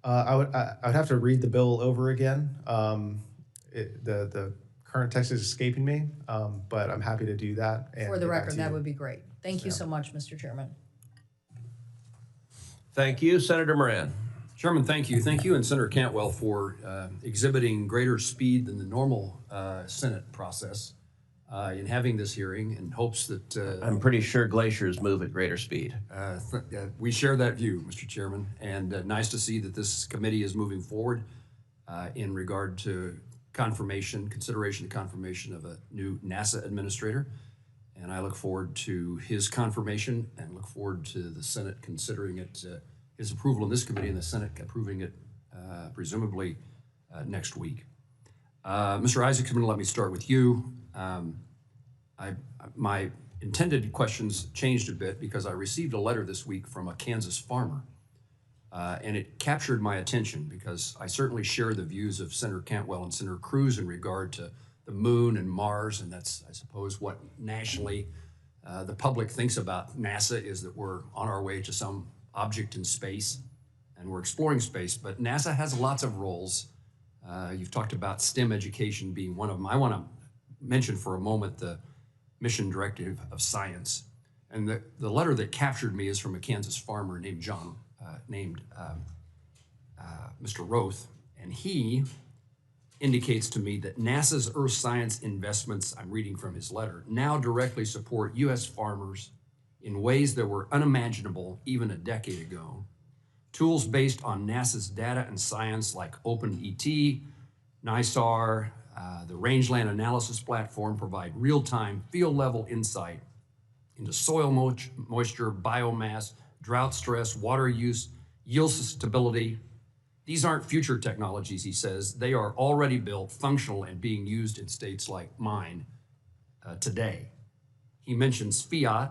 I would have to read the bill over again. The current text is escaping me, but I'm happy to do that. And For the get back record, to that you. would be great. Thank you so much, Mr. Chairman. Thank you. Senator Moran. Chairman, thank you. Thank you and Senator Cantwell for exhibiting greater speed than the normal Senate process in having this hearing, in hopes that I'm pretty sure glaciers move at greater speed. we share that view, Mr. Chairman, and nice to see that this committee is moving forward in regard to consideration of confirmation of a new NASA administrator. And I look forward to his confirmation and look forward to the Senate considering it, his approval in this committee and the Senate approving it presumably next week. Mr. Isaacman, let me start with you. My intended questions changed a bit because I received a letter this week from a Kansas farmer. And it captured my attention because I certainly share the views of Senator Cantwell and Senator Cruz in regard to the moon and Mars, and that's, I suppose, what nationally the public thinks about NASA is that we're on our way to some object in space and we're exploring space, but NASA has lots of roles. You've talked about STEM education being one of them. I want to mention for a moment the Mission Directive of Science. And the letter that captured me is from a Kansas farmer named Mr. Roth, and he indicates to me that NASA's Earth science investments, I'm reading from his letter, now directly support U.S. farmers in ways that were unimaginable even a decade ago. Tools based on NASA's data and science like OpenET, NISAR, the Rangeland Analysis Platform provide real-time, field-level insight into soil moisture, biomass, drought stress, water use, yield stability. These aren't future technologies, he says. They are already built, functional, and being used in states like mine today. He mentions FIAT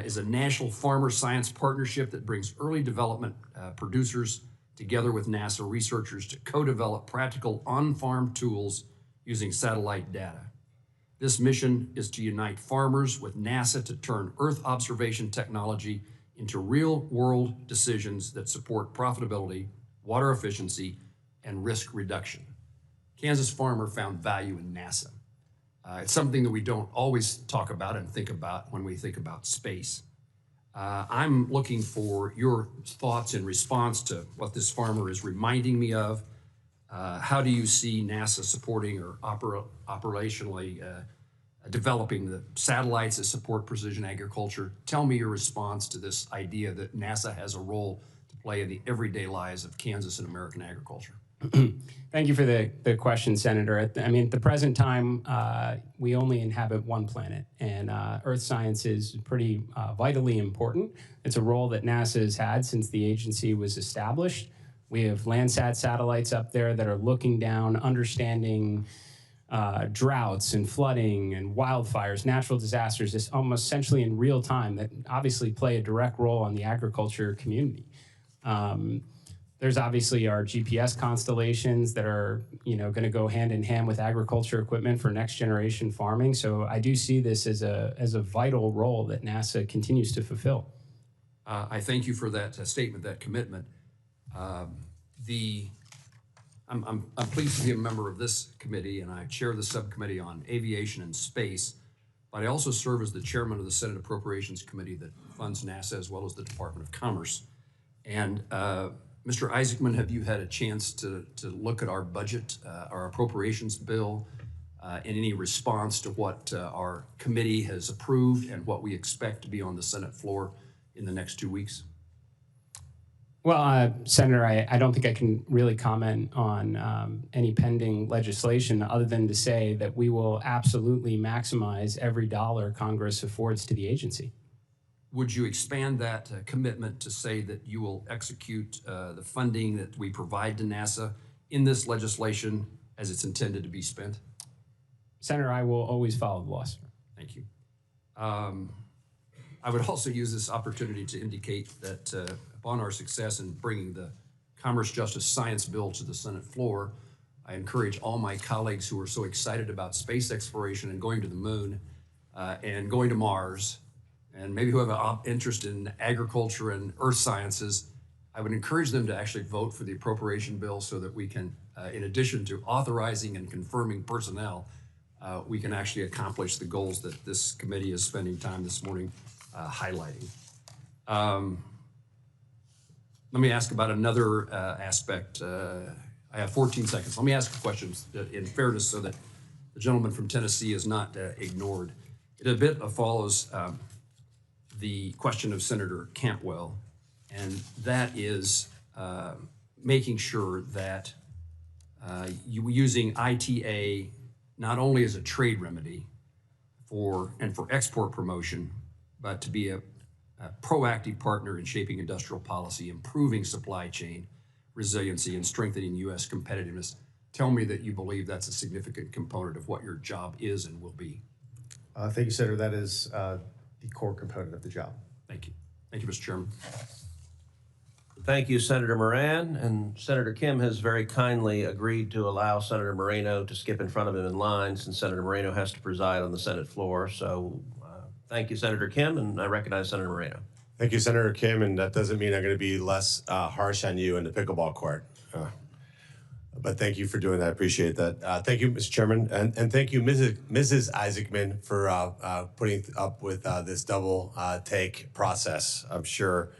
is a national farmer science partnership that brings early development producers together with NASA researchers to co-develop practical on-farm tools using satellite data. This mission is to unite farmers with NASA to turn Earth observation technology into real-world decisions that support profitability, water efficiency, and risk reduction. Kansas farmer found value in NASA. It's something that we don't always talk about and think about when we think about space. I'm looking for your thoughts in response to what this farmer is reminding me of. How do you see NASA supporting or operationally developing the satellites that support precision agriculture? Tell me your response to this idea that NASA has a role to play in the everyday lives of Kansas and American agriculture. Thank you for the question, Senator. I mean, at the present time, we only inhabit one planet, and Earth science is pretty vitally important. It's a role that NASA has had since the agency was established. We have Landsat satellites up there that are looking down, understanding droughts and flooding and wildfires, natural disasters, just almost essentially in real time that obviously play a direct role on the agriculture community. There's obviously our GPS constellations that are, going to go hand in hand with agriculture equipment for next generation farming. So I do see this as a vital role that NASA continues to fulfill. I thank you for that statement, that commitment. I'm pleased to be a member of this committee, and I chair the subcommittee on aviation and space, but I also serve as the chairman of the Senate Appropriations Committee that funds NASA as well as the Department of Commerce. And Mr. Isaacman, have you had a chance to look at our budget, our appropriations bill, in any response to what our committee has approved and what we expect to be on the Senate floor in the next 2 weeks? Well, Senator, I don't think I can really comment on any pending legislation other than to say that we will absolutely maximize every dollar Congress affords to the agency. Would you expand that commitment to say that you will execute the funding that we provide to NASA in this legislation as it's intended to be spent? Senator, I will always follow the law, sir. Thank you. I would also use this opportunity to indicate that upon our success in bringing the Commerce, Justice, Science bill to the Senate floor, I encourage all my colleagues who are so excited about space exploration and going to the moon and going to Mars, and maybe who have an interest in agriculture and earth sciences, I would encourage them to actually vote for the appropriation bill so that we can, in addition to authorizing and confirming personnel, we can actually accomplish the goals that this committee is spending time this morning highlighting. Let me ask about another aspect. I have 14 seconds. Let me ask a question in fairness so that the gentleman from Tennessee is not ignored. It a bit follows the question of Senator Cantwell, and that is making sure that you using ITA not only as a trade remedy for export promotion, but to be a proactive partner in shaping industrial policy, improving supply chain resiliency, and strengthening U.S. competitiveness. Tell me that you believe that's a significant component of what your job is and will be. Thank you, Senator. That is the core component of the job. Thank you. Thank you, Mr. Chairman. Thank you, Senator Moran. And Senator Kim has very kindly agreed to allow Senator Moreno to skip in front of him in line, since Senator Moreno has to preside on the Senate floor. So thank you, Senator Kim, and I recognize Senator Moreno. Thank you, Senator Kim, and that doesn't mean I'm going to be less harsh on you in the pickleball court. But thank you for doing that. I appreciate that. Thank you, Mr. Chairman, and thank you, Mrs. Isaacman, for putting up with this double take process. I'm sure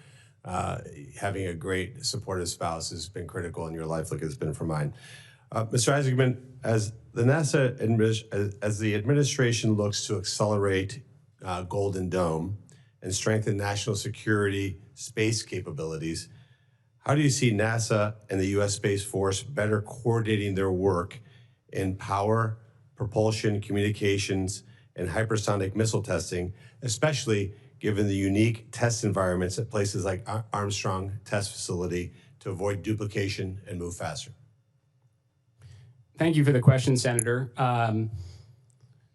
having a great supportive spouse has been critical in your life, like it's been for mine. Mr. Isaacman, as the administration looks to accelerate Golden Dome and strengthen national security space capabilities, how do you see NASA and the U.S. Space Force better coordinating their work in power, propulsion, communications, and hypersonic missile testing, especially given the unique test environments at places like Armstrong Test Facility to avoid duplication and move faster? Thank you for the question, Senator.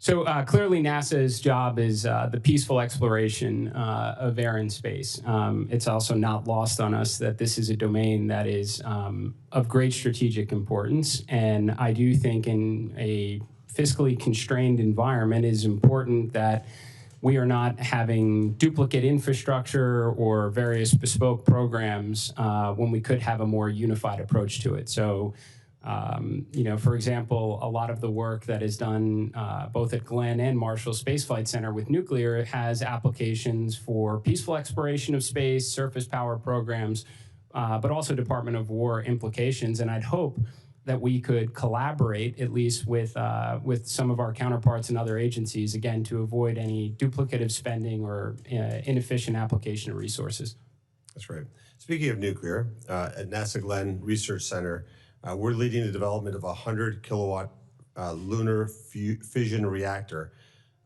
So clearly NASA's job is the peaceful exploration of air and space. It's also not lost on us that this is a domain that is of great strategic importance. And I do think in a fiscally constrained environment, it is important that we are not having duplicate infrastructure or various bespoke programs when we could have a more unified approach to it. So for example, a lot of the work that is done both at Glenn and Marshall Space Flight Center with nuclear has applications for peaceful exploration of space, surface power programs, but also Department of War implications. And I'd hope that we could collaborate at least with some of our counterparts in other agencies, again, to avoid any duplicative spending or inefficient application of resources. That's right. Speaking of nuclear, at NASA Glenn Research Center, we're leading the development of a 100-kilowatt lunar fission reactor.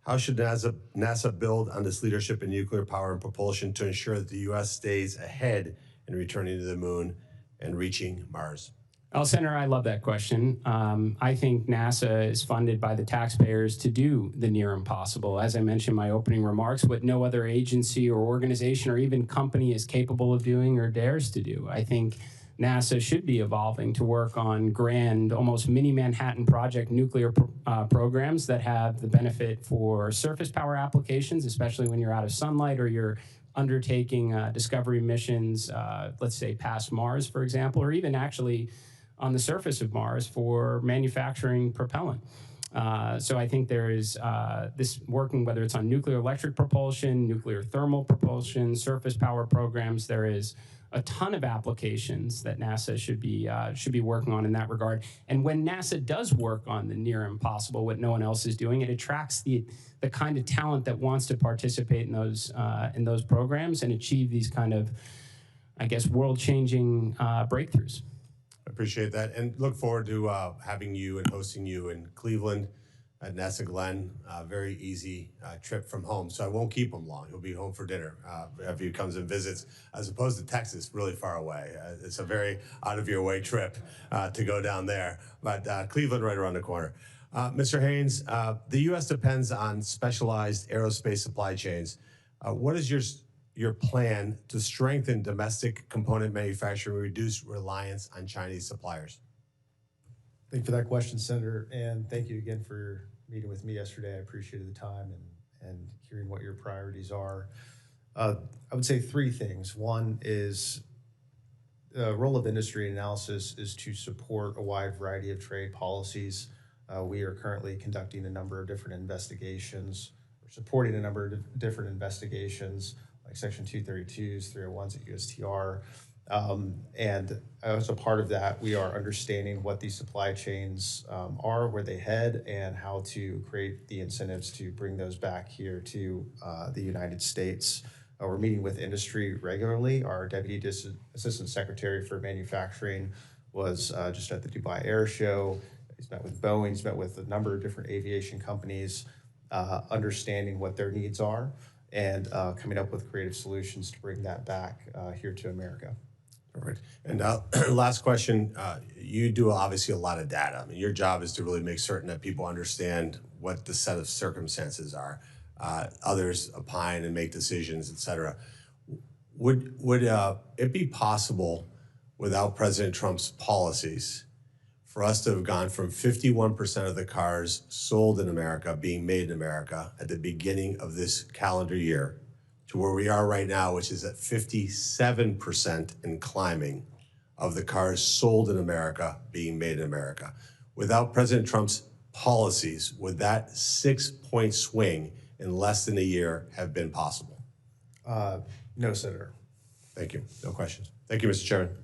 How should NASA build on this leadership in nuclear power and propulsion to ensure that the U.S. stays ahead in returning to the moon and reaching Mars? Well, Senator, I love that question. I think NASA is funded by the taxpayers to do the near impossible. As I mentioned in my opening remarks, what no other agency or organization or even company is capable of doing or dares to do. I think NASA should be evolving to work on grand, almost mini Manhattan Project nuclear programs that have the benefit for surface power applications, especially when you're out of sunlight or you're undertaking discovery missions, let's say past Mars, for example, or even actually on the surface of Mars for manufacturing propellant. So I think there is this working, whether it's on nuclear electric propulsion, nuclear thermal propulsion, surface power programs, there is a ton of applications that NASA should be working on in that regard. And when NASA does work on the near impossible, what no one else is doing, it attracts the kind of talent that wants to participate in those programs and achieve these kind of, I guess, world-changing breakthroughs. I appreciate that, and look forward to having you and hosting you in Cleveland at NASA Glenn. Very easy trip from home, so I won't keep him long. He'll be home for dinner after he comes and visits, as opposed to Texas, really far away. It's a very out-of-your-way trip to go down there, but Cleveland right around the corner. Mr. Haynes, the U.S. depends on specialized aerospace supply chains. What is your plan to strengthen domestic component manufacturing and reduce reliance on Chinese suppliers? Thank you for that question, Senator, and thank you again for meeting with me yesterday. I appreciated the time and hearing what your priorities are. I would say three things. One is the role of industry analysis is to support a wide variety of trade policies We are currently conducting a number of different investigations, or supporting a number of different investigations, like Section 232s, 301s at USTR. And as a part of that, we are understanding what these supply chains are, where they head, and how to create the incentives to bring those back here to the United States. We're meeting with industry regularly. Our Deputy Assistant Secretary for Manufacturing was just at the Dubai Air Show. He's met with Boeing, he's met with a number of different aviation companies, understanding what their needs are, and coming up with creative solutions to bring that back here to America. All right. And last question, you do obviously a lot of data. I mean, your job is to really make certain that people understand what the set of circumstances are. Others opine and make decisions, et cetera. Would it be possible without President Trump's policies for us to have gone from 51% of the cars sold in America being made in America at the beginning of this calendar year to where we are right now, which is at 57% and climbing of the cars sold in America being made in America? Without President Trump's policies, would that 6-point swing in less than a year have been possible? No, Senator. Thank you. No questions. Thank you, Mr. Chairman.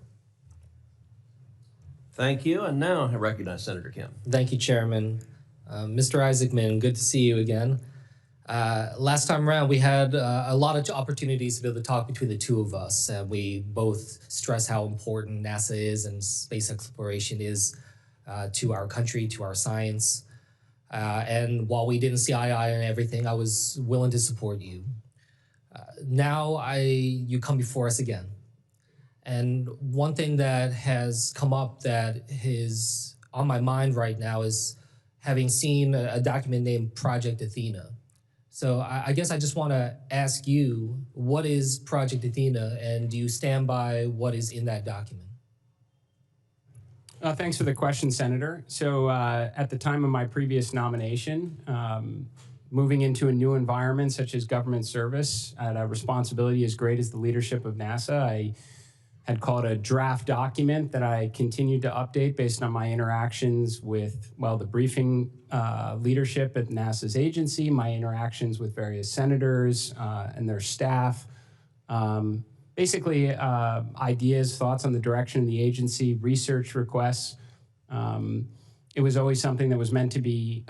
Thank you. And now I recognize Senator Kim. Thank you, Chairman. Mr. Isaacman, good to see you again. Last time around, we had a lot of opportunities to be able to talk between the two of us. And we both stress how important NASA is and space exploration is to our country, to our science. And while we didn't see eye to eye on everything, I was willing to support you. Now you come before us again. And one thing that has come up that is on my mind right now is having seen a document named Project Athena. So I guess I just want to ask you, what is Project Athena, and do you stand by what is in that document? Thanks for the question, Senator. So at the time of my previous nomination, moving into a new environment such as government service at a responsibility as great as the leadership of NASA, I had called a draft document that I continued to update based on my interactions with, well, the briefing leadership at NASA's agency, my interactions with various senators and their staff. Basically, ideas, thoughts on the direction of the agency, research requests. It was always something that was meant to be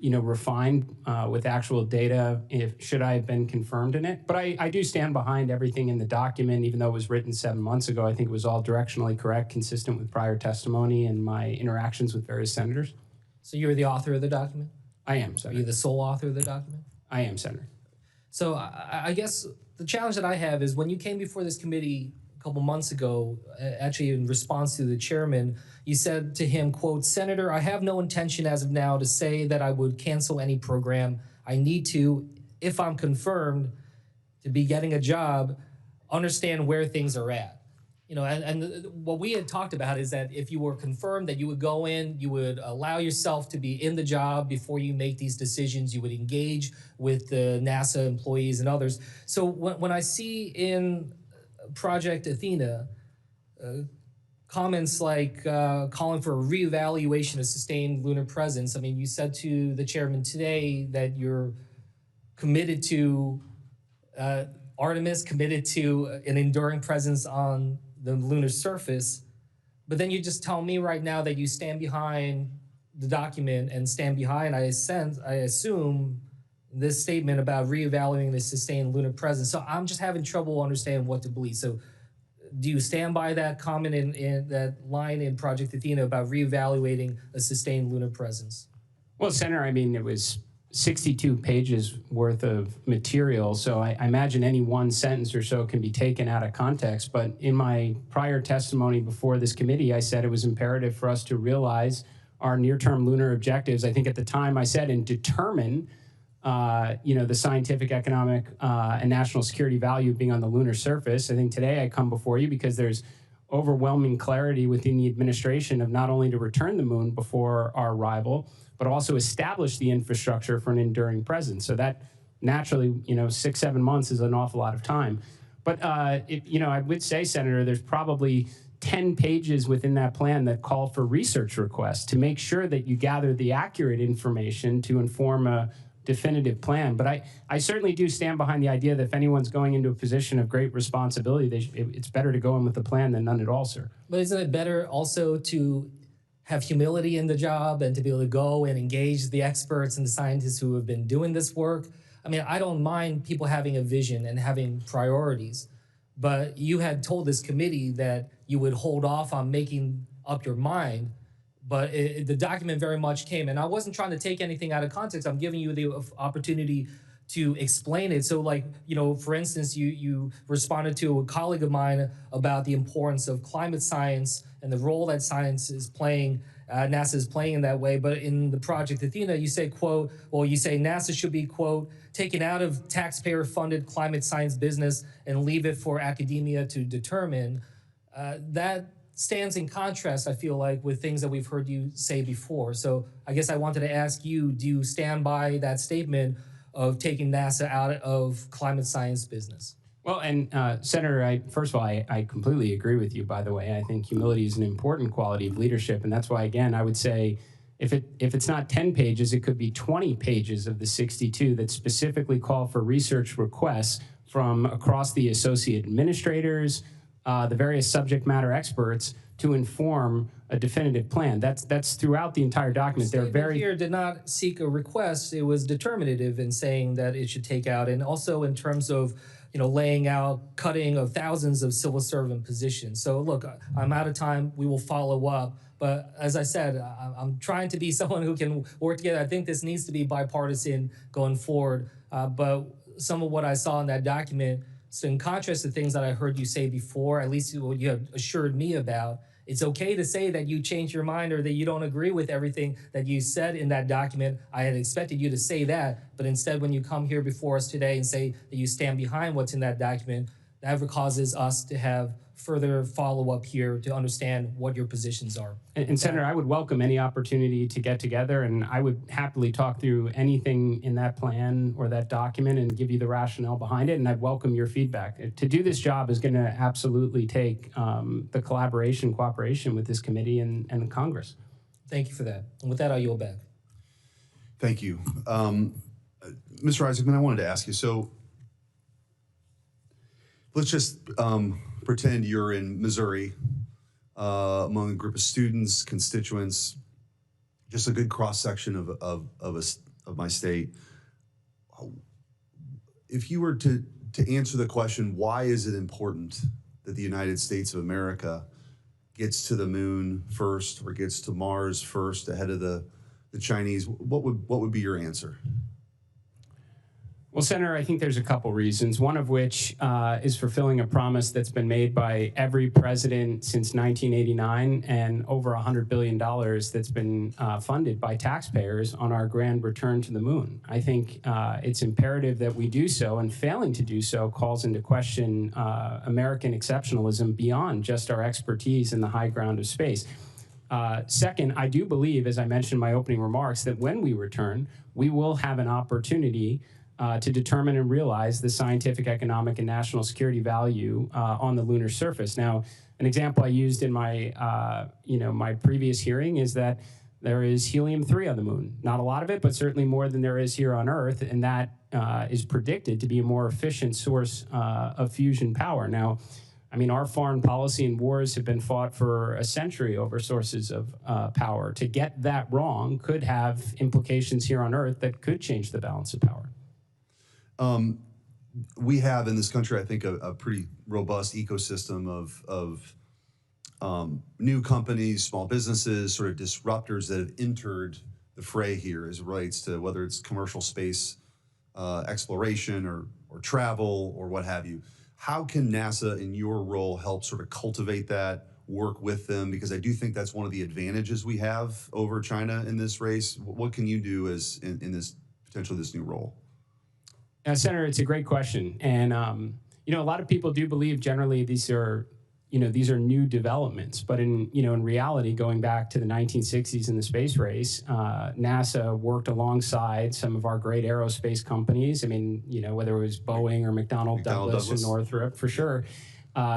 refined with actual data should I have been confirmed in it. But I do stand behind everything in the document, even though it was written 7 months ago. I think it was all directionally correct, consistent with prior testimony and my interactions with various senators. So you're the author of the document? I am, Are Senator. you the sole author of the document? I am, Senator. So I guess the challenge that I have is when you came before this committee a couple months ago, actually in response to the chairman, you said to him, quote, "Senator, I have no intention as of now to say that I would cancel any program. I need to, if I'm confirmed to be getting a job, understand where things are at." You know, and what we had talked about is that if you were confirmed that you would go in, you would allow yourself to be in the job before you make these decisions. You would engage with the NASA employees and others. So when I see in Project Athena comments like calling for a reevaluation of sustained lunar presence, I mean, you said to the chairman today that you're committed to Artemis, committed to an enduring presence on the lunar surface, but then you just tell me right now that you stand behind the document and stand behind, I assume, this statement about reevaluating the sustained lunar presence. So I'm just having trouble understanding what to believe. So do you stand by that comment in that line in Project Athena about reevaluating a sustained lunar presence? Well, Senator, I mean, it was 62 pages worth of material, so I imagine any one sentence or so can be taken out of context. But in my prior testimony before this committee, I said it was imperative for us to realize our near-term lunar objectives. I think at the time I said, and determine the scientific, economic, and national security value of being on the lunar surface. I think today I come before you because there's overwhelming clarity within the administration of not only to return the moon before our arrival, but also establish the infrastructure for an enduring presence. So that naturally, 6-7 months is an awful lot of time. But I would say, Senator, there's probably 10 pages within that plan that call for research requests to make sure that you gather the accurate information to inform a definitive plan. But I certainly do stand behind the idea that if anyone's going into a position of great responsibility, it's better to go in with a plan than none at all, sir. But isn't it better also to have humility in the job and to be able to go and engage the experts and the scientists who have been doing this work? I mean, I don't mind people having a vision and having priorities, but you had told this committee that you would hold off on making up your mind, but the document very much came, and I wasn't trying to take anything out of context. I'm giving you the opportunity to explain it. So like, you know, for instance, you responded to a colleague of mine about the importance of climate science and the role that science is playing, NASA is playing in that way. But in the Project Athena, you say, quote, well, you say NASA should be, quote, taken out of taxpayer-funded climate science business and leave it for academia to determine. That stands in contrast, I feel like, with things that we've heard you say before. So I guess I wanted to ask you, do you stand by that statement of taking NASA out of climate science business? Well, and Senator, first of all, I completely agree with you, by the way. I think humility is an important quality of leadership. And that's why, again, I would say if it's not 10 pages, it could be 20 pages of the 62 that specifically call for research requests from across the associate administrators, the various subject matter experts to inform a definitive plan. That's throughout the entire document. They're very here did not seek a request. It was determinative in saying that it should take out, and also in terms of, you know, laying out cutting of thousands of civil servant positions. So look, I'm out of time. We will follow up. But as I said, I'm trying to be someone who can work together. I think this needs to be bipartisan going forward. But some of what I saw in that document, so in contrast to things that I heard you say before, at least what you have assured me about, it's okay to say that you changed your mind or that you don't agree with everything that you said in that document. I had expected you to say that, but instead when you come here before us today and say that you stand behind what's in that document, that causes us to have further follow-up here to understand what your positions are. And Senator, I would welcome any opportunity to get together, and I would happily talk through anything in that plan or that document and give you the rationale behind it, and I'd welcome your feedback. To do this job is going to absolutely take the cooperation with this committee and Congress. Thank you for that. And with that, I'll yield back. Thank you. Mr. Isaacman, I wanted to ask you, so let's just pretend you're in Missouri among a group of students, constituents, just a good cross-section of my state. If you were to answer the question, why is it important that the United States of America gets to the moon first or gets to Mars first ahead of the Chinese, what would be your answer? Well, Senator, I think there's a couple reasons, one of which is fulfilling a promise that's been made by every president since 1989 and over $100 billion that's been funded by taxpayers on our grand return to the moon. I think it's imperative that we do so, and failing to do so calls into question American exceptionalism beyond just our expertise in the high ground of space. Second, I do believe, as I mentioned in my opening remarks, that when we return, we will have an opportunity to determine and realize the scientific, economic, and national security value on the lunar surface. Now, an example I used in my, my previous hearing is that there is helium-3 on the moon. Not a lot of it, but certainly more than there is here on Earth, and that is predicted to be a more efficient source of fusion power. Now, I mean, our foreign policy and wars have been fought for a century over sources of power. To get that wrong could have implications here on Earth that could change the balance of power. We have in this country, I think, a pretty robust ecosystem of new companies, small businesses, sort of disruptors that have entered the fray here as it relates to whether it's commercial space exploration or travel or what have you. How can NASA, in your role, help sort of cultivate that, work with them? Because I do think that's one of the advantages we have over China in this race. What can you do as in this potentially this new role? Senator, it's a great question, and a lot of people do believe generally these are new developments, but in reality, going back to the 1960s in the space race, NASA worked alongside some of our great aerospace companies. I mean, whether it was Boeing or McDonnell Douglas and Northrop, for sure.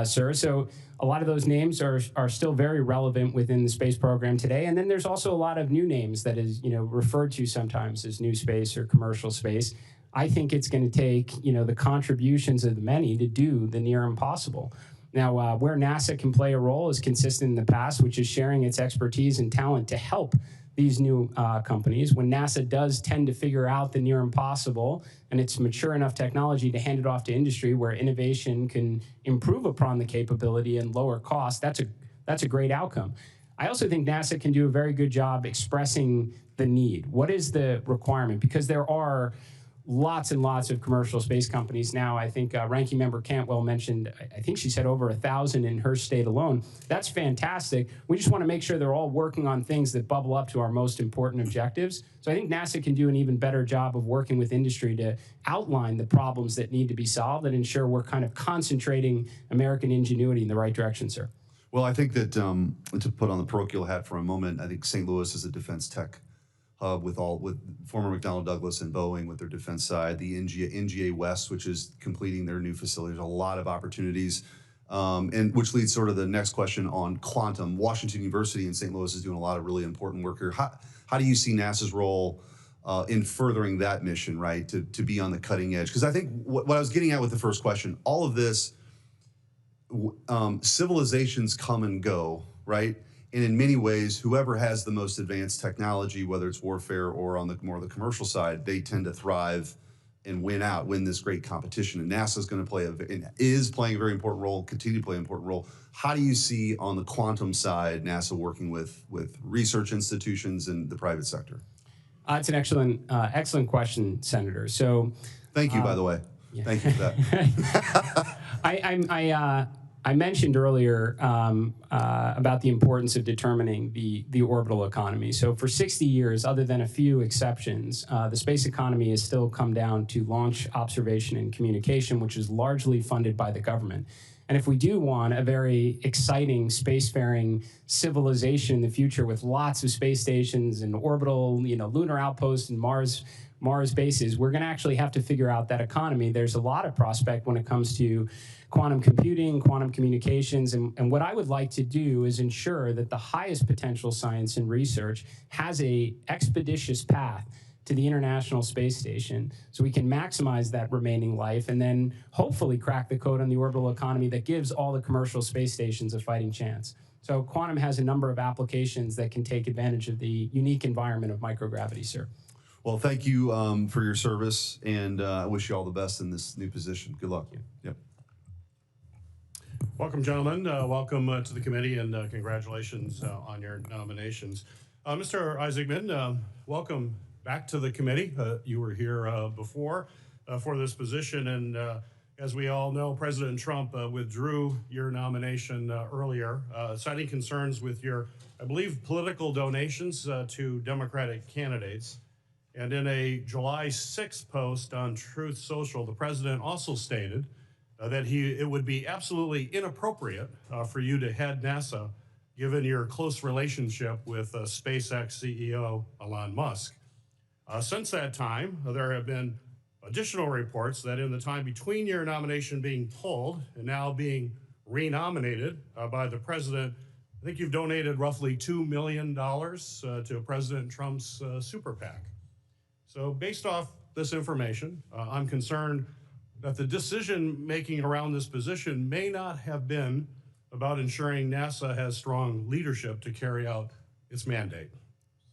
sir. So a lot of those names are still very relevant within the space program today. And then there's also a lot of new names that is, referred to sometimes as new space or commercial space. I think it's going to take, the contributions of the many to do the near impossible. Now, where NASA can play a role is consistent in the past, which is sharing its expertise and talent to help these new companies. When NASA does tend to figure out the near impossible and it's mature enough technology to hand it off to industry where innovation can improve upon the capability and lower cost, that's a great outcome. I also think NASA can do a very good job expressing the need. What is the requirement? Because there are lots and lots of commercial space companies now. I think Ranking Member Cantwell mentioned, I think she said over 1,000 in her state alone. That's fantastic. We just want to make sure they're all working on things that bubble up to our most important objectives. So I think NASA can do an even better job of working with industry to outline the problems that need to be solved and ensure we're kind of concentrating American ingenuity in the right direction, sir. Well, I think that to put on the parochial hat for a moment, I think St. Louis is a defense tech hub with former McDonnell Douglas and Boeing with their defense side, the NGA West, which is completing their new facilities, a lot of opportunities, and which leads sort of the next question on quantum. Washington University in St. Louis is doing a lot of really important work here. How do you see NASA's role in furthering that mission, right, to be on the cutting edge? Because I think what I was getting at with the first question, all of this, civilizations come and go, right? And in many ways, whoever has the most advanced technology, whether it's warfare or on the commercial side, they tend to thrive and win this great competition. And NASA is going to is playing a very important role, continue to play an important role. How do you see on the quantum side NASA working with research institutions and the private sector? It's an excellent question, Senator. So, thank you, by the way. Yeah. Thank you for that. I mentioned earlier about the importance of determining the orbital economy. So for 60 years, other than a few exceptions, the space economy has still come down to launch, observation, and communication, which is largely funded by the government. And if we do want a very exciting spacefaring civilization in the future with lots of space stations and orbital, lunar outposts and Mars bases, we're going to actually have to figure out that economy. There's a lot of prospect when it comes to quantum computing, quantum communications, and what I would like to do is ensure that the highest potential science and research has a expeditious path to the International Space Station so we can maximize that remaining life and then hopefully crack the code on the orbital economy that gives all the commercial space stations a fighting chance. So quantum has a number of applications that can take advantage of the unique environment of microgravity, sir. Well, thank you for your service, and I wish you all the best in this new position. Good luck. Yep. Welcome, gentlemen. Welcome to the committee, and congratulations on your nominations. Mr. Isaacman, welcome back to the committee. You were here before for this position, and as we all know, President Trump withdrew your nomination earlier, citing concerns with your, I believe, political donations to Democratic candidates. And in a July 6th post on Truth Social, the president also stated that it would be absolutely inappropriate for you to head NASA, given your close relationship with SpaceX CEO Elon Musk. Since that time, there have been additional reports that in the time between your nomination being pulled and now being renominated by the president, I think you've donated roughly $2 million to President Trump's super PAC. So based off this information, I'm concerned that the decision-making around this position may not have been about ensuring NASA has strong leadership to carry out its mandate.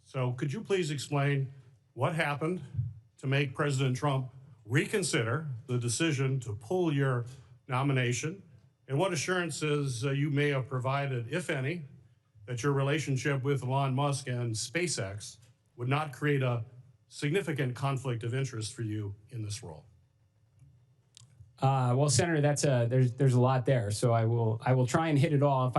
So could you please explain what happened to make President Trump reconsider the decision to pull your nomination, and what assurances you may have provided, if any, that your relationship with Elon Musk and SpaceX would not create a significant conflict of interest for you in this role? Well, Senator, there's a lot there, so I will try and hit it all. If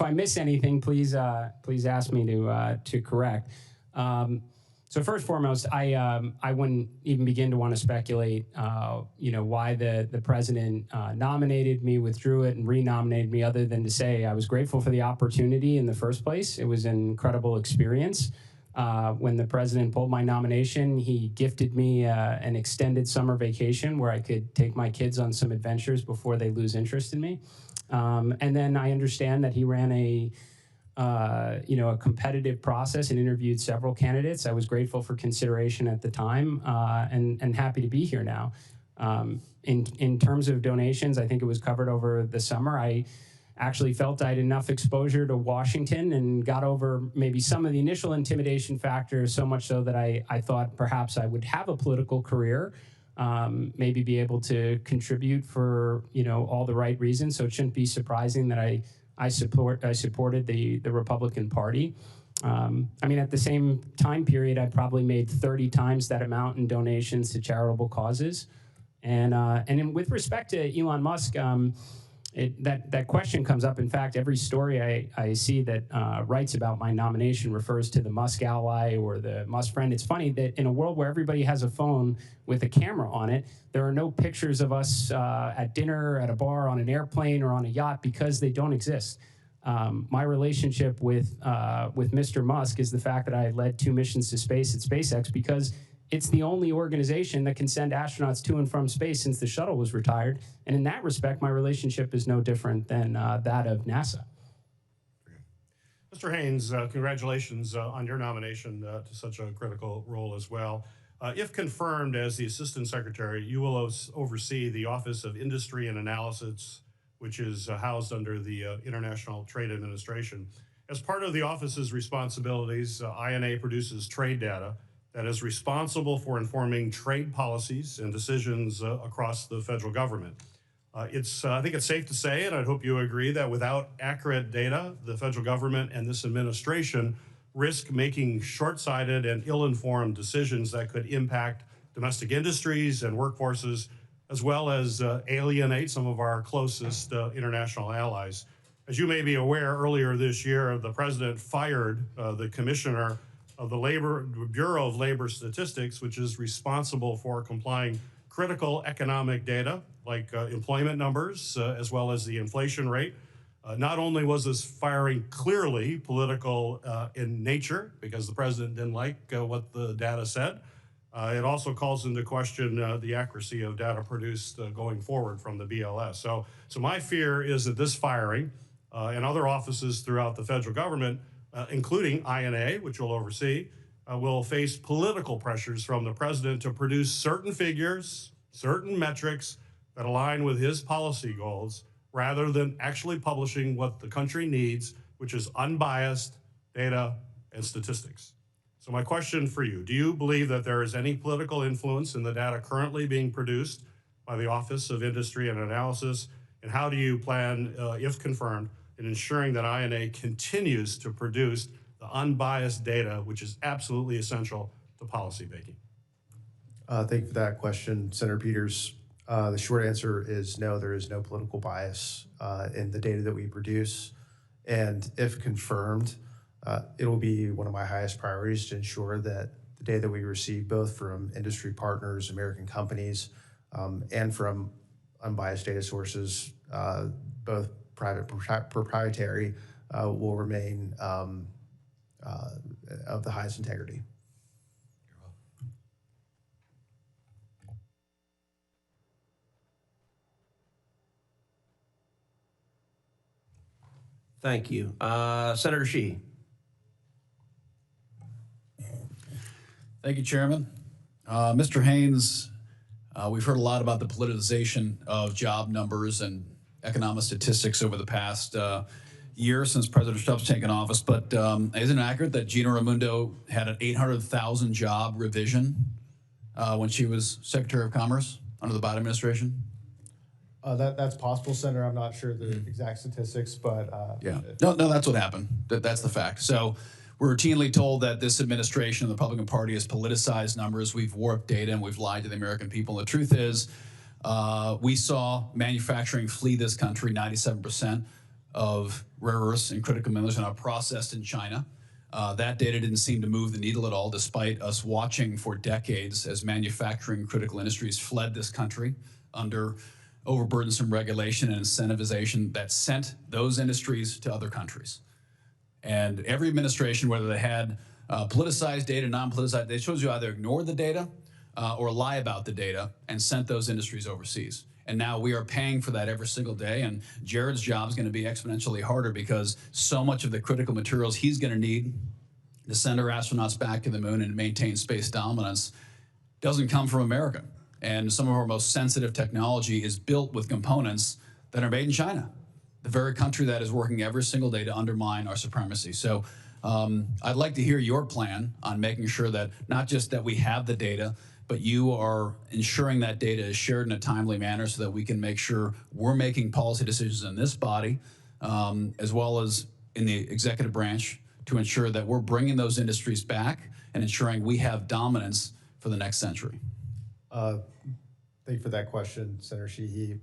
I miss anything, please ask me to correct. So first and foremost, I wouldn't even begin to want to speculate, why the president nominated me, withdrew it, and renominated me, other than to say I was grateful for the opportunity in the first place. It was an incredible experience. When the president pulled my nomination, he gifted me an extended summer vacation where I could take my kids on some adventures before they lose interest in me. And then I understand that he ran a competitive process and interviewed several candidates. I was grateful for consideration at the time and happy to be here now. In terms of donations, I think it was covered over the summer. I actually felt I had enough exposure to Washington and got over maybe some of the initial intimidation factors, so much so that I thought perhaps I would have a political career, maybe be able to contribute for all the right reasons. So it shouldn't be surprising that I supported the Republican Party. I mean, at the same time period, I probably made 30 times that amount in donations to charitable causes. And with respect to Elon Musk, that question comes up. In fact, every story I see that writes about my nomination refers to the Musk ally or the Musk friend. It's funny that in a world where everybody has a phone with a camera on it, there are no pictures of us at dinner, at a bar, on an airplane, or on a yacht because they don't exist. My relationship with Mr. Musk is the fact that I led 2 missions to space at SpaceX because it's the only organization that can send astronauts to and from space since the shuttle was retired. And in that respect, my relationship is no different than that of NASA. Mr. Haynes, congratulations on your nomination to such a critical role as well. If confirmed as the Assistant Secretary, you will oversee the Office of Industry and Analysis, which is housed under the International Trade Administration. As part of the office's responsibilities, INA produces trade data that is responsible for informing trade policies and decisions across the federal government. I think it's safe to say, and I hope you agree, that without accurate data, the federal government and this administration risk making short-sighted and ill-informed decisions that could impact domestic industries and workforces, as well as alienate some of our closest international allies. As you may be aware, earlier this year, the president fired the commissioner of the Bureau of Labor Statistics, which is responsible for complying critical economic data like employment numbers, as well as the inflation rate. Not only was this firing clearly political in nature, because the president didn't like what the data said, it also calls into question the accuracy of data produced going forward from the BLS. So my fear is that this firing and other offices throughout the federal government, including INA, which will oversee, will face political pressures from the president to produce certain figures, certain metrics that align with his policy goals, rather than actually publishing what the country needs, which is unbiased data and statistics. So my question for you, do you believe that there is any political influence in the data currently being produced by the Office of Industry and Analysis? And how do you plan, if confirmed, in ensuring that INA continues to produce the unbiased data, which is absolutely essential to policy making? Thank you for that question, Senator Peters. The short answer is no, there is no political bias in the data that we produce. And if confirmed, it will be one of my highest priorities to ensure that the data that we receive, both from industry partners, American companies, and from unbiased data sources, both private proprietary, will remain of the highest integrity. Thank you. Senator Sheehy. Thank you, Chairman. Mr. Haynes, we've heard a lot about the politicization of job numbers and economic statistics over the past year since President Trump's taken office, but isn't it accurate that Gina Raimondo had an 800,000 job revision when she was Secretary of Commerce under the Biden administration? That's possible, Senator. I'm not sure the exact statistics, but yeah, no, that's what happened. That's the fact. So we're routinely told that this administration and the Republican Party has politicized numbers. We've warped data and we've lied to the American people. And the truth is, we saw manufacturing flee this country. 97% of rare earths and critical minerals are now processed in China. That data didn't seem to move the needle at all, despite us watching for decades as manufacturing critical industries fled this country under overburdensome regulation and incentivization that sent those industries to other countries. And every administration, whether they had Politicized data, non-politicized, it shows you either ignored the data or lie about the data and sent those industries overseas. And now we are paying for that every single day. And Jared's job is going to be exponentially harder because so much of the critical materials he's going to need to send our astronauts back to the moon and maintain space dominance doesn't come from America. And some of our most sensitive technology is built with components that are made in China, the very country that is working every single day to undermine our supremacy. So I'd like to hear your plan on making sure that not just that we have the data, but you are ensuring that data is shared in a timely manner so that we can make sure we're making policy decisions in this body, as well as in the executive branch, to ensure that we're bringing those industries back and ensuring we have dominance for the next century. Thank you for that question, Senator Sheehy.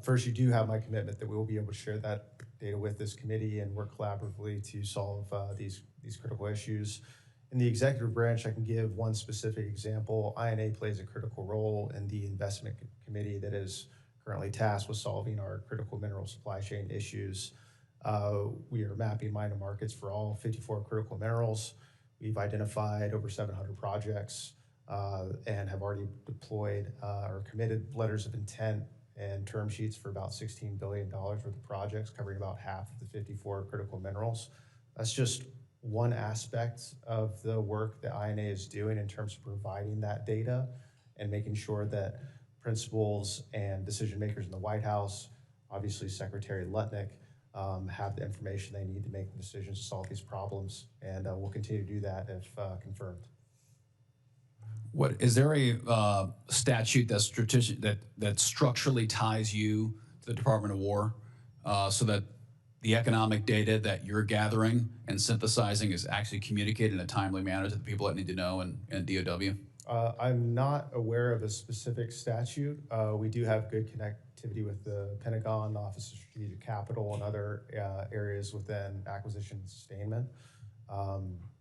First, you do have my commitment that we will be able to share that data with this committee and work collaboratively to solve these critical issues. In the executive branch, I can give one specific example. INA plays a critical role in the investment committee that is currently tasked with solving our critical mineral supply chain issues. We are mapping mine markets for all 54 critical minerals. We've identified over 700 projects and have already deployed or committed letters of intent and term sheets for about $16 billion worth of projects, covering about half of the 54 critical minerals. That's just one aspect of the work that INA is doing in terms of providing that data and making sure that principals and decision makers in the White House, obviously Secretary Lutnick, have the information they need to make decisions to solve these problems. And we'll continue to do that if confirmed. What is there a statute that's strategic that structurally ties you to the Department of War, so that the economic data that you're gathering and synthesizing is actually communicated in a timely manner to the people that need to know in DOW? I'm not aware of a specific statute. We do have good connectivity with the Pentagon, Office of Strategic Capital, and other areas within acquisition and sustainment,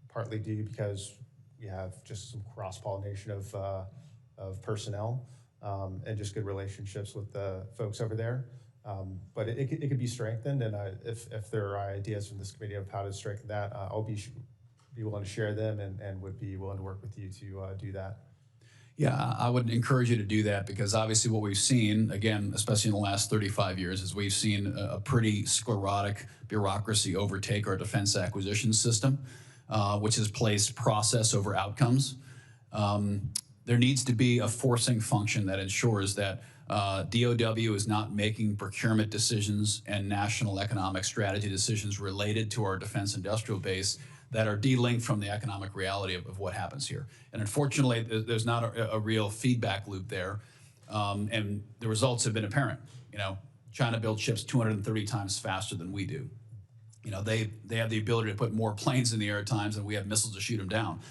partly due because we have just some cross-pollination of personnel and just good relationships with the folks over there. But it could be strengthened, and if there are ideas from this committee of how to strengthen that, I'll be willing to share them and would be willing to work with you to do that. Yeah, I would encourage you to do that because obviously what we've seen, again, especially in the last 35 years, is we've seen a pretty sclerotic bureaucracy overtake our defense acquisition system, which has placed process over outcomes. There needs to be a forcing function that ensures that DOW is not making procurement decisions and national economic strategy decisions related to our defense industrial base that are de-linked from the economic reality of what happens here. And unfortunately, there's not a real feedback loop there. And the results have been apparent. You know, China builds ships 230 times faster than we do. You know, they have the ability to put more planes in the air at times than we have missiles to shoot them down.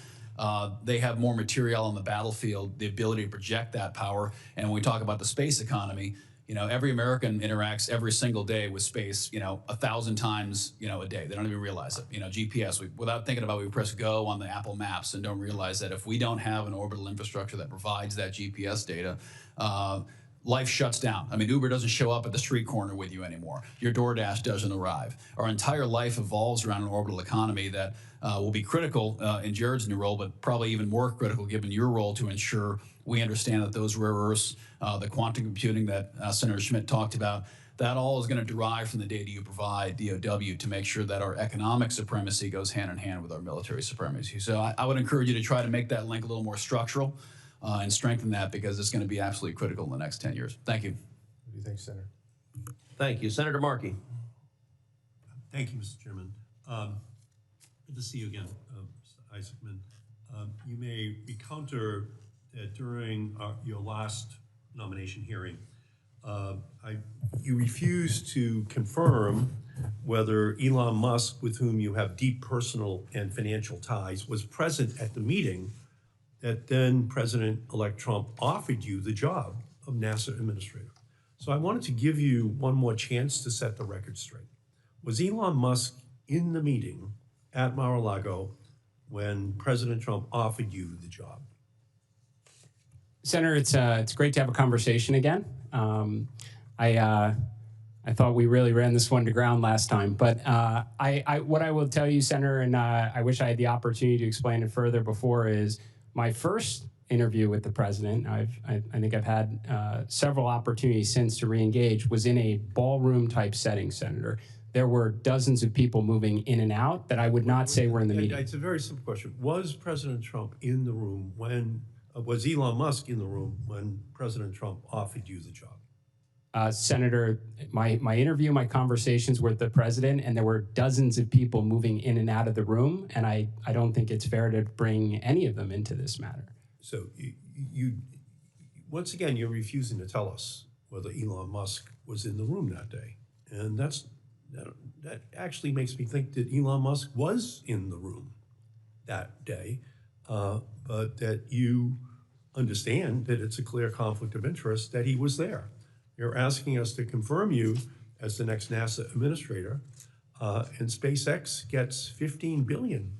They have more material on the battlefield, the ability to project that power. And when we talk about the space economy, you know, every American interacts every single day with space, you know, 1,000 times, you know, a day. They don't even realize it. You know, GPS, without thinking about it, we press go on the Apple Maps and don't realize that if we don't have an orbital infrastructure that provides that GPS data, life shuts down. I mean, Uber doesn't show up at the street corner with you anymore. Your DoorDash doesn't arrive. Our entire life evolves around an orbital economy that will be critical in Jared's new role, but probably even more critical given your role to ensure we understand that those rare earths, the quantum computing that Senator Schmidt talked about, that all is going to derive from the data you provide DOW to make sure that our economic supremacy goes hand in hand with our military supremacy. So I would encourage you to try to make that link a little more structural and strengthen that because it's going to be absolutely critical in the next 10 years. Thank you. Thanks, Senator. Thank you. Senator Markey. Thank you, Mr. Chairman. Good to see you again, Mr. Isaacman. You may encounter that during your last nomination hearing, you refused to confirm whether Elon Musk, with whom you have deep personal and financial ties, was present at the meeting that then President-elect Trump offered you the job of NASA administrator. So I wanted to give you one more chance to set the record straight. Was Elon Musk in the meeting at Mar-a-Lago when President Trump offered you the job? Senator, it's great to have a conversation again. I thought we really ran this one to ground last time, but what I will tell you, Senator, and I wish I had the opportunity to explain it further before, is my first interview with the president, I think I've had several opportunities since to re-engage, was in a ballroom type setting, Senator. There were dozens of people moving in and out that I would not say were in the meeting. It's a very simple question. Was President Trump in the room when, was Elon Musk in the room when President Trump offered you the job? Senator, my interview, my conversations with the president, and there were dozens of people moving in and out of the room, and I don't think it's fair to bring any of them into this matter. So you once again, you're refusing to tell us whether Elon Musk was in the room that day. And that actually makes me think that Elon Musk was in the room that day, but that you understand that it's a clear conflict of interest that he was there. You're asking us to confirm you as the next NASA administrator, and SpaceX gets $15 billion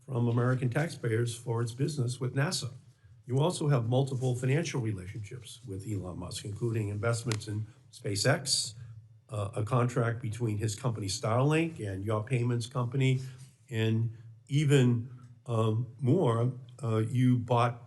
from American taxpayers for its business with NASA. You also have multiple financial relationships with Elon Musk, including investments in SpaceX, a contract between his company Starlink and your payments company, and even more, you bought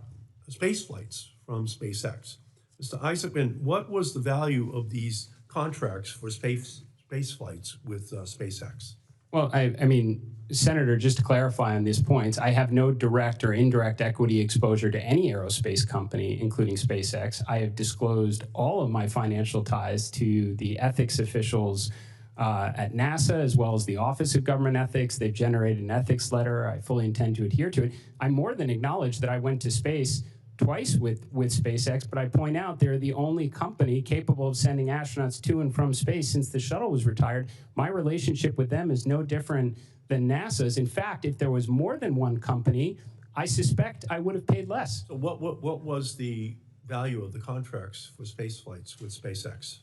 space flights from SpaceX. Mr. Isaacman, what was the value of these contracts for space flights with SpaceX? Well, I mean, Senator, just to clarify on these points, I have no direct or indirect equity exposure to any aerospace company, including SpaceX. I have disclosed all of my financial ties to the ethics officials at NASA, as well as the Office of Government Ethics. They've generated an ethics letter. I fully intend to adhere to it. I more than acknowledge that I went to space twice with SpaceX, but I point out they're the only company capable of sending astronauts to and from space since the shuttle was retired. My relationship with them is no different than NASA's. In fact, if there was more than one company, I suspect I would have paid less. So what was the value of the contracts for space flights with SpaceX?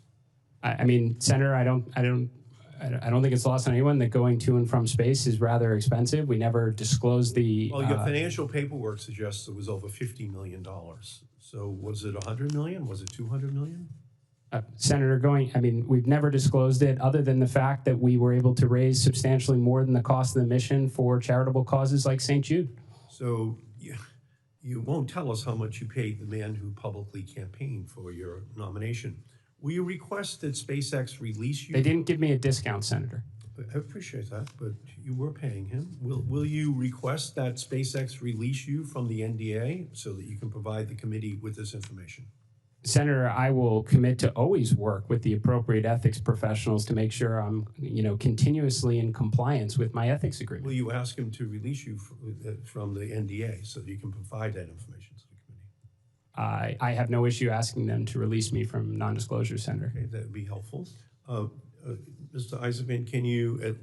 I mean, Senator, I don't think it's lost on anyone that going to and from space is rather expensive. We never disclosed the... Well, your financial paperwork suggests it was over $50 million. So was it $100 million? Was it $200 million? Senator, we've never disclosed it other than the fact that we were able to raise substantially more than the cost of the mission for charitable causes like St. Jude. So you won't tell us how much you paid the man who publicly campaigned for your nomination. Will you request that SpaceX release you? They didn't give me a discount, Senator. I appreciate that, but you were paying him. Will you request that SpaceX release you from the NDA so that you can provide the committee with this information? Senator, I will commit to always work with the appropriate ethics professionals to make sure I'm, continuously in compliance with my ethics agreement. Will you ask him to release you from the NDA so that you can provide that information to the committee? I have no issue asking them to release me from non-disclosure, Senator. Okay, that would be helpful. Mr. Isaacman, can you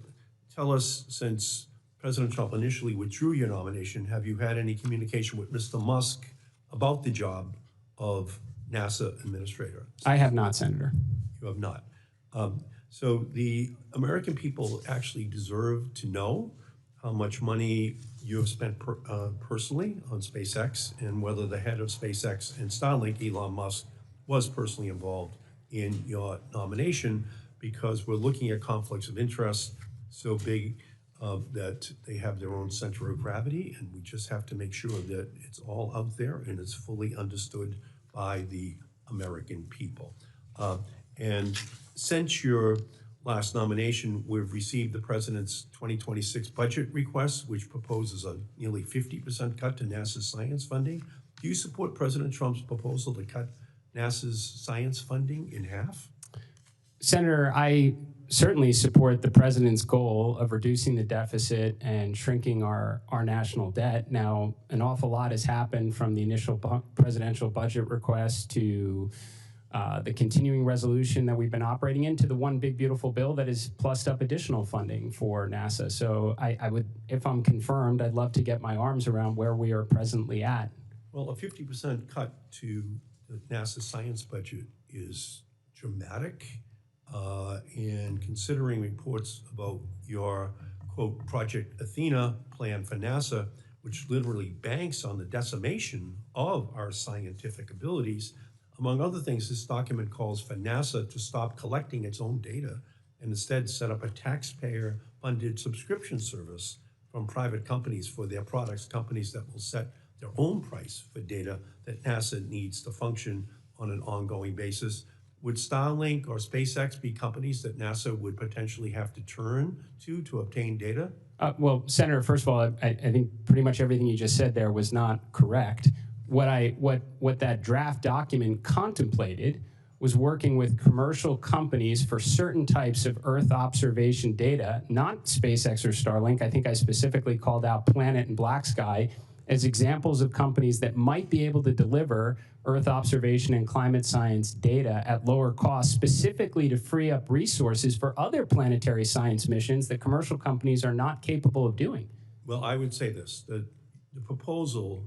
tell us, since President Trump initially withdrew your nomination, have you had any communication with Mr. Musk about the job of NASA administrator? I have not, Senator. You have not. So the American people actually deserve to know how much money you have spent personally on SpaceX, and whether the head of SpaceX and Starlink, Elon Musk, was personally involved in your nomination, because we're looking at conflicts of interest so big that they have their own center of gravity, and we just have to make sure that it's all out there and it's fully understood by the American people. And since your last nomination, we've received the president's 2026 budget request, which proposes a nearly 50% cut to NASA's science funding. Do you support President Trump's proposal to cut NASA's science funding in half? Senator, I certainly support the president's goal of reducing the deficit and shrinking our national debt. Now, an awful lot has happened from the initial presidential budget request to the continuing resolution that we've been operating in, to the one big beautiful bill that has plussed up additional funding for NASA. So I would, if I'm confirmed, I'd love to get my arms around where we are presently at. Well, a 50% cut to the NASA science budget is dramatic. And considering reports about your, quote, Project Athena plan for NASA, which literally banks on the decimation of our scientific abilities, Among other things, this document calls for NASA to stop collecting its own data and instead set up a taxpayer-funded subscription service from private companies for their products, companies that will set their own price for data that NASA needs to function on an ongoing basis. Would Starlink or SpaceX be companies that NASA would potentially have to turn to obtain data? Well, Senator, first of all, I think pretty much everything you just said there was not correct. What that draft document contemplated was working with commercial companies for certain types of Earth observation data, not SpaceX or Starlink. I think I specifically called out Planet and Black Sky as examples of companies that might be able to deliver Earth observation and climate science data at lower cost, specifically to free up resources for other planetary science missions that commercial companies are not capable of doing. Well, I would say this, that the proposal,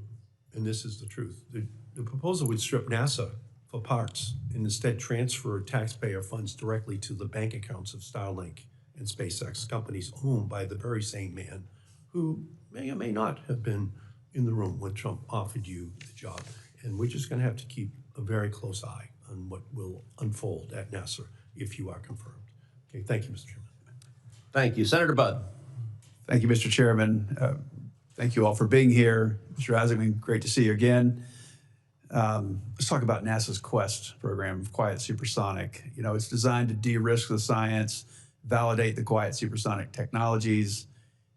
and this is the truth, the proposal would strip NASA for parts and instead transfer taxpayer funds directly to the bank accounts of Starlink and SpaceX, companies owned by the very same man who may or may not have been in the room when Trump offered you the job. And we're just going to have to keep a very close eye on what will unfold at NASA if you are confirmed. Okay, thank you, Mr. Chairman. Thank you. Senator Budd. Thank you, Mr. Chairman. Thank you all for being here. Mr. Isaacman, great to see you again. Let's talk about NASA's Quest program, Quiet Supersonic. You know, it's designed to de-risk the science, validate the quiet supersonic technologies,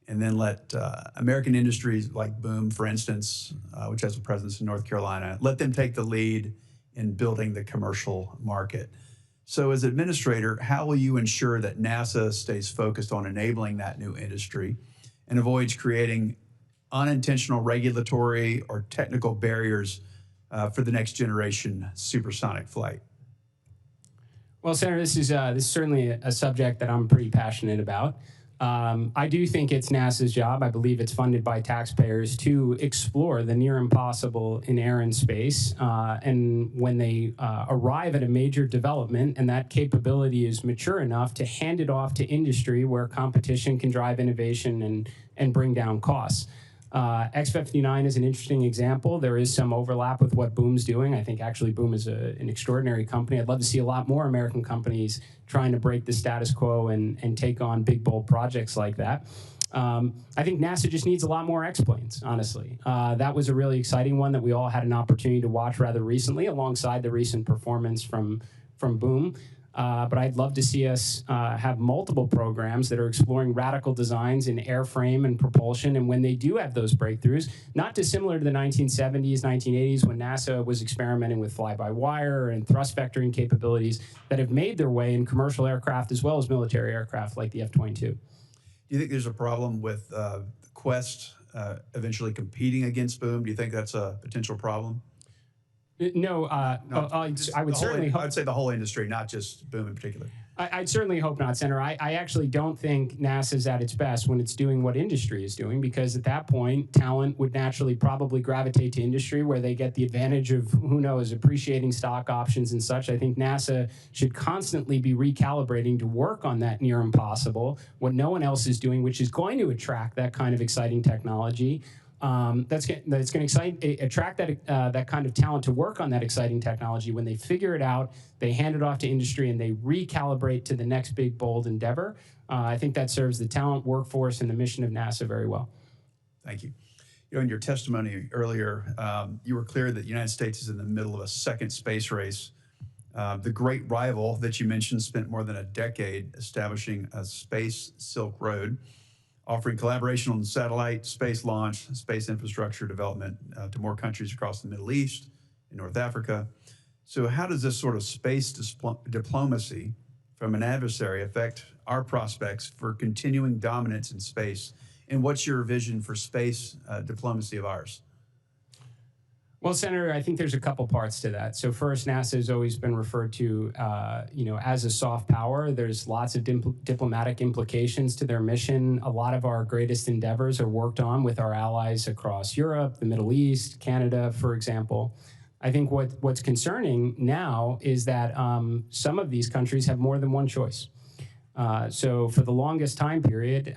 and then let American industries like Boom, for instance, which has a presence in North Carolina, let them take the lead in building the commercial market. So as administrator, how will you ensure that NASA stays focused on enabling that new industry and avoids creating unintentional regulatory or technical barriers for the next generation supersonic flight? Well, Senator, this is certainly a subject that I'm pretty passionate about. I do think it's NASA's job, I believe it's funded by taxpayers, to explore the near impossible in air and space. And when they arrive at a major development and that capability is mature enough to hand it off to industry where competition can drive innovation and bring down costs. X-59 is an interesting example. There is some overlap with what Boom's doing. I think actually Boom is an extraordinary company. I'd love to see a lot more American companies trying to break the status quo and take on big, bold projects like that. I think NASA just needs a lot more X-planes, honestly. That was a really exciting one that we all had an opportunity to watch rather recently alongside the recent performance from Boom. But I'd love to see us have multiple programs that are exploring radical designs in airframe and propulsion. And when they do have those breakthroughs, not dissimilar to the 1970s, 1980s, when NASA was experimenting with fly-by-wire and thrust vectoring capabilities that have made their way in commercial aircraft as well as military aircraft like the F-22. Do you think there's a problem with Quest eventually competing against Boom? Do you think that's a potential problem? No, I would certainly hope. I'd say the whole industry, not just Boom in particular. I'd certainly hope not, Senator. I actually don't think NASA's at its best when it's doing what industry is doing, because at that point, talent would naturally probably gravitate to industry where they get the advantage of, who knows, appreciating stock options and such. I think NASA should constantly be recalibrating to work on that near impossible, what no one else is doing, which is going to attract that kind of exciting technology. That's going to attract that kind of talent to work on that exciting technology. When they figure it out, they hand it off to industry and they recalibrate to the next big, bold endeavor. I think that serves the talent, workforce, and the mission of NASA very well. Thank you. You know, in your testimony earlier, you were clear that the United States is in the middle of a second space race. The great rival that you mentioned spent more than a decade establishing a space Silk Road, offering collaboration on satellite, space launch, space infrastructure development to more countries across the Middle East and North Africa. So how does this sort of space diplomacy from an adversary affect our prospects for continuing dominance in space? And what's your vision for space diplomacy of ours? Well, Senator, I think there's a couple parts to that. So first, NASA has always been referred to, as a soft power. There's lots of diplomatic implications to their mission. A lot of our greatest endeavors are worked on with our allies across Europe, the Middle East, Canada, for example. I think what's concerning now is that some of these countries have more than one choice. So for the longest time period,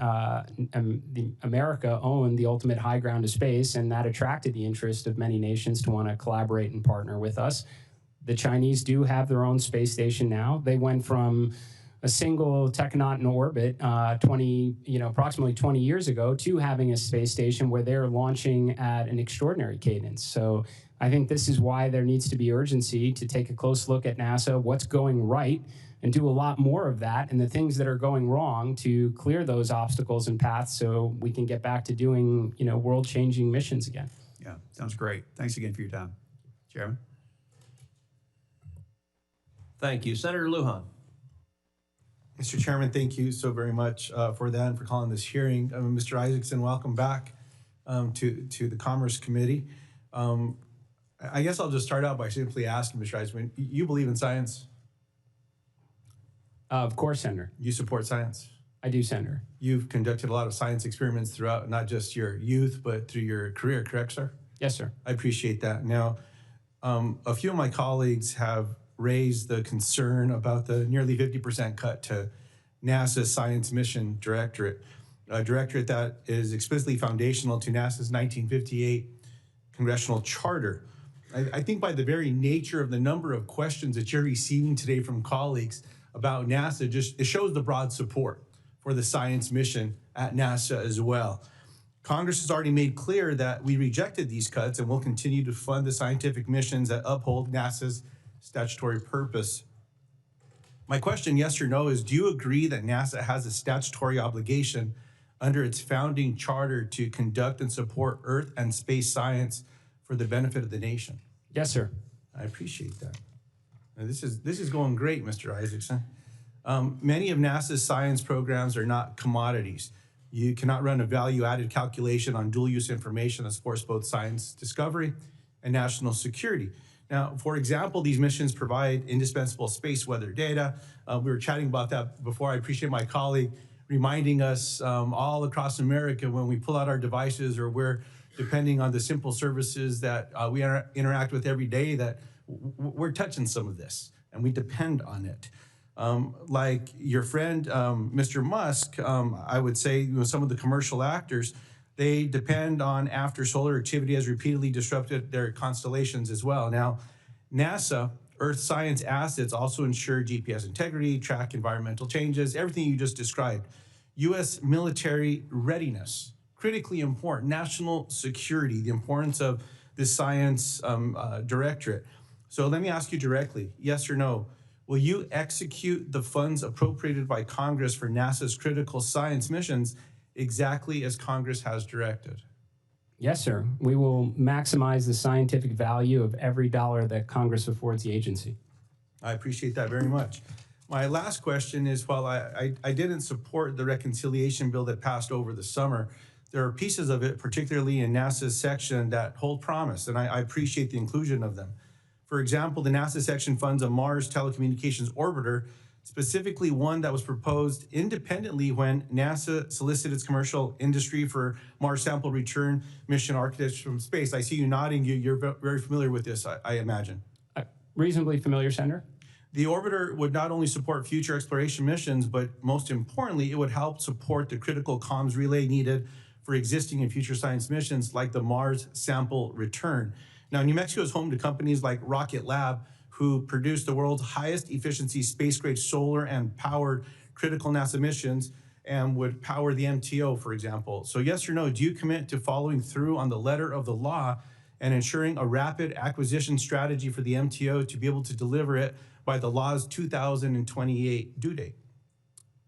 America owned the ultimate high ground of space, and that attracted the interest of many nations to want to collaborate and partner with us. The Chinese do have their own space station now. They went from a single technaut in orbit approximately 20 years ago to having a space station where they're launching at an extraordinary cadence. So I think this is why there needs to be urgency to take a close look at NASA, what's going right, and do a lot more of that, and the things that are going wrong to clear those obstacles and paths so we can get back to doing, world-changing missions again. Yeah, sounds great. Thanks again for your time. Chairman? Thank you. Senator Lujan. Mr. Chairman, thank you so very much for that and for calling this hearing. Mr. Isaacson, welcome back to the Commerce Committee. I guess I'll just start out by simply asking, Mr. Isaacman, you believe in science? Of course, Senator. You support science? I do, Senator. You've conducted a lot of science experiments throughout not just your youth, but through your career, correct, sir? Yes, sir. I appreciate that. Now, a few of my colleagues have raised the concern about the nearly 50% cut to NASA's Science Mission Directorate, a directorate that is explicitly foundational to NASA's 1958 congressional charter. I think by the very nature of the number of questions that you're receiving today from colleagues about NASA, it shows the broad support for the science mission at NASA as well. Congress has already made clear that we rejected these cuts and will continue to fund the scientific missions that uphold NASA's statutory purpose. My question, yes or no, is do you agree that NASA has a statutory obligation under its founding charter to conduct and support Earth and space science for the benefit of the nation? Yes, sir. I appreciate that. Now, this is going great, Mr. Isaacson. Many of NASA's science programs are not commodities. You cannot run a value-added calculation on dual-use information that supports both science discovery and national security. Now, for example, these missions provide indispensable space weather data. We were chatting about that before. I appreciate my colleague reminding us all across America when we pull out our devices or we're depending on the simple services that we interact with every day that we're touching some of this and we depend on it. Like your friend, Mr. Musk, I would say some of the commercial actors, they depend on after solar activity has repeatedly disrupted their constellations as well. Now, NASA, Earth science assets also ensure GPS integrity, track environmental changes, everything you just described. U.S. military readiness, critically important, national security, the importance of the science directorate. So let me ask you directly, yes or no, will you execute the funds appropriated by Congress for NASA's critical science missions exactly as Congress has directed? Yes, sir. We will maximize the scientific value of every dollar that Congress affords the agency. I appreciate that very much. My last question is, while I didn't support the reconciliation bill that passed over the summer, there are pieces of it, particularly in NASA's section, that hold promise, and I appreciate the inclusion of them. For example, the NASA section funds a Mars telecommunications orbiter, specifically one that was proposed independently when NASA solicited its commercial industry for Mars sample return mission architecture from space. I see you nodding. You're very familiar with this, I imagine. Reasonably familiar, Senator. The orbiter would not only support future exploration missions, but most importantly, it would help support the critical comms relay needed for existing and future science missions like the Mars sample return. Now, New Mexico is home to companies like Rocket Lab, who produce the world's highest efficiency space-grade solar and powered critical NASA missions and would power the MTO, for example. So yes or no, do you commit to following through on the letter of the law and ensuring a rapid acquisition strategy for the MTO to be able to deliver it by the law's 2028 due date?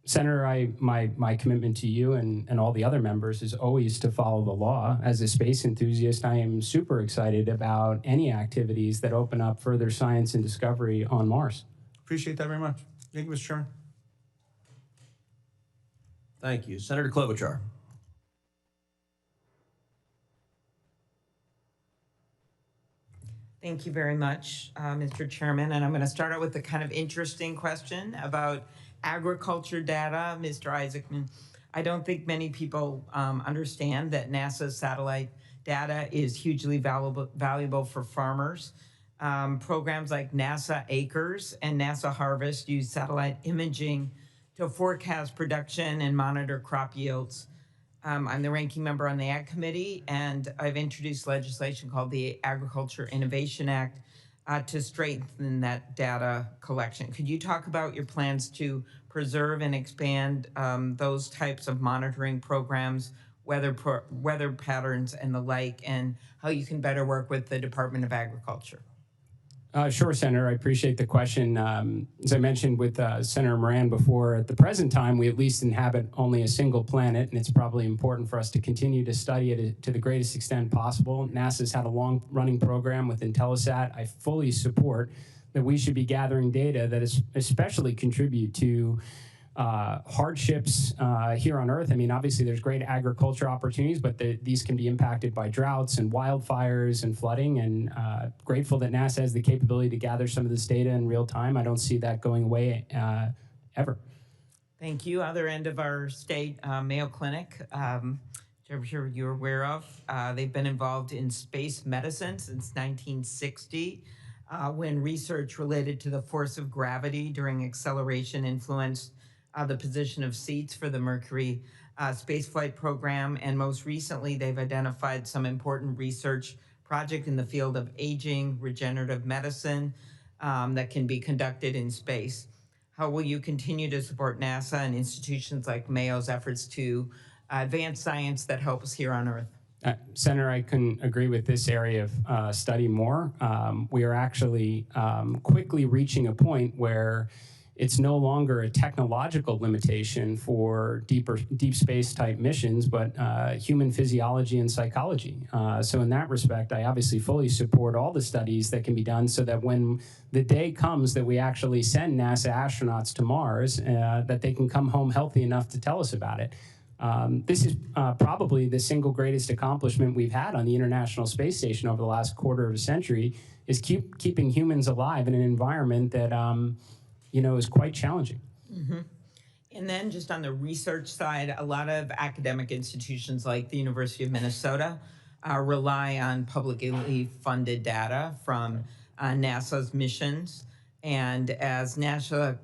Senator, my commitment to you and all the other members is always to follow the law. As a space enthusiast, I am super excited about any activities that open up further science and discovery on Mars. Appreciate that very much. Thank you, Mr. Chairman. Thank you. Senator Klobuchar. Thank you very much, Mr. Chairman. And I'm going to start out with a kind of interesting question about agriculture data. Mr. Isaacman, I don't think many people understand that NASA's satellite data is hugely valuable for farmers. Programs like NASA Acres and NASA Harvest use satellite imaging to forecast production and monitor crop yields. I'm the ranking member on the Ag Committee, and I've introduced legislation called the Agriculture Innovation Act to strengthen that data collection. Could you talk about your plans to preserve and expand those types of monitoring programs, weather patterns and the like, and how you can better work with the Department of Agriculture? Sure, Senator. I appreciate the question. As I mentioned with Senator Moran before, at the present time, we at least inhabit only a single planet, and it's probably important for us to continue to study it to the greatest extent possible. NASA's had a long-running program with Intelsat. I fully support that we should be gathering data that is especially contribute to hardships here on Earth. I mean, obviously there's great agriculture opportunities, but these can be impacted by droughts and wildfires and flooding, and grateful that NASA has the capability to gather some of this data in real time. I don't see that going away ever. Thank you. Other end of our state, Mayo Clinic, which I'm sure you're aware of. They've been involved in space medicine since 1960, when research related to the force of gravity during acceleration influenced the position of seats for the Mercury spaceflight program. And most recently, they've identified some important research project in the field of aging, regenerative medicine that can be conducted in space. How will you continue to support NASA and institutions like Mayo's efforts to advance science that helps here on Earth? Senator, I couldn't agree with this area of study more. We are actually quickly reaching a point where it's no longer a technological limitation for deep space type missions, but human physiology and psychology. So in that respect, I obviously fully support all the studies that can be done so that when the day comes that we actually send NASA astronauts to Mars, that they can come home healthy enough to tell us about it. This is probably the single greatest accomplishment we've had on the International Space Station over the last quarter of a century, is keeping humans alive in an environment that is quite challenging. Mm-hmm. And then just on the research side, a lot of academic institutions like the University of Minnesota rely on publicly funded data from NASA's missions. And as NASA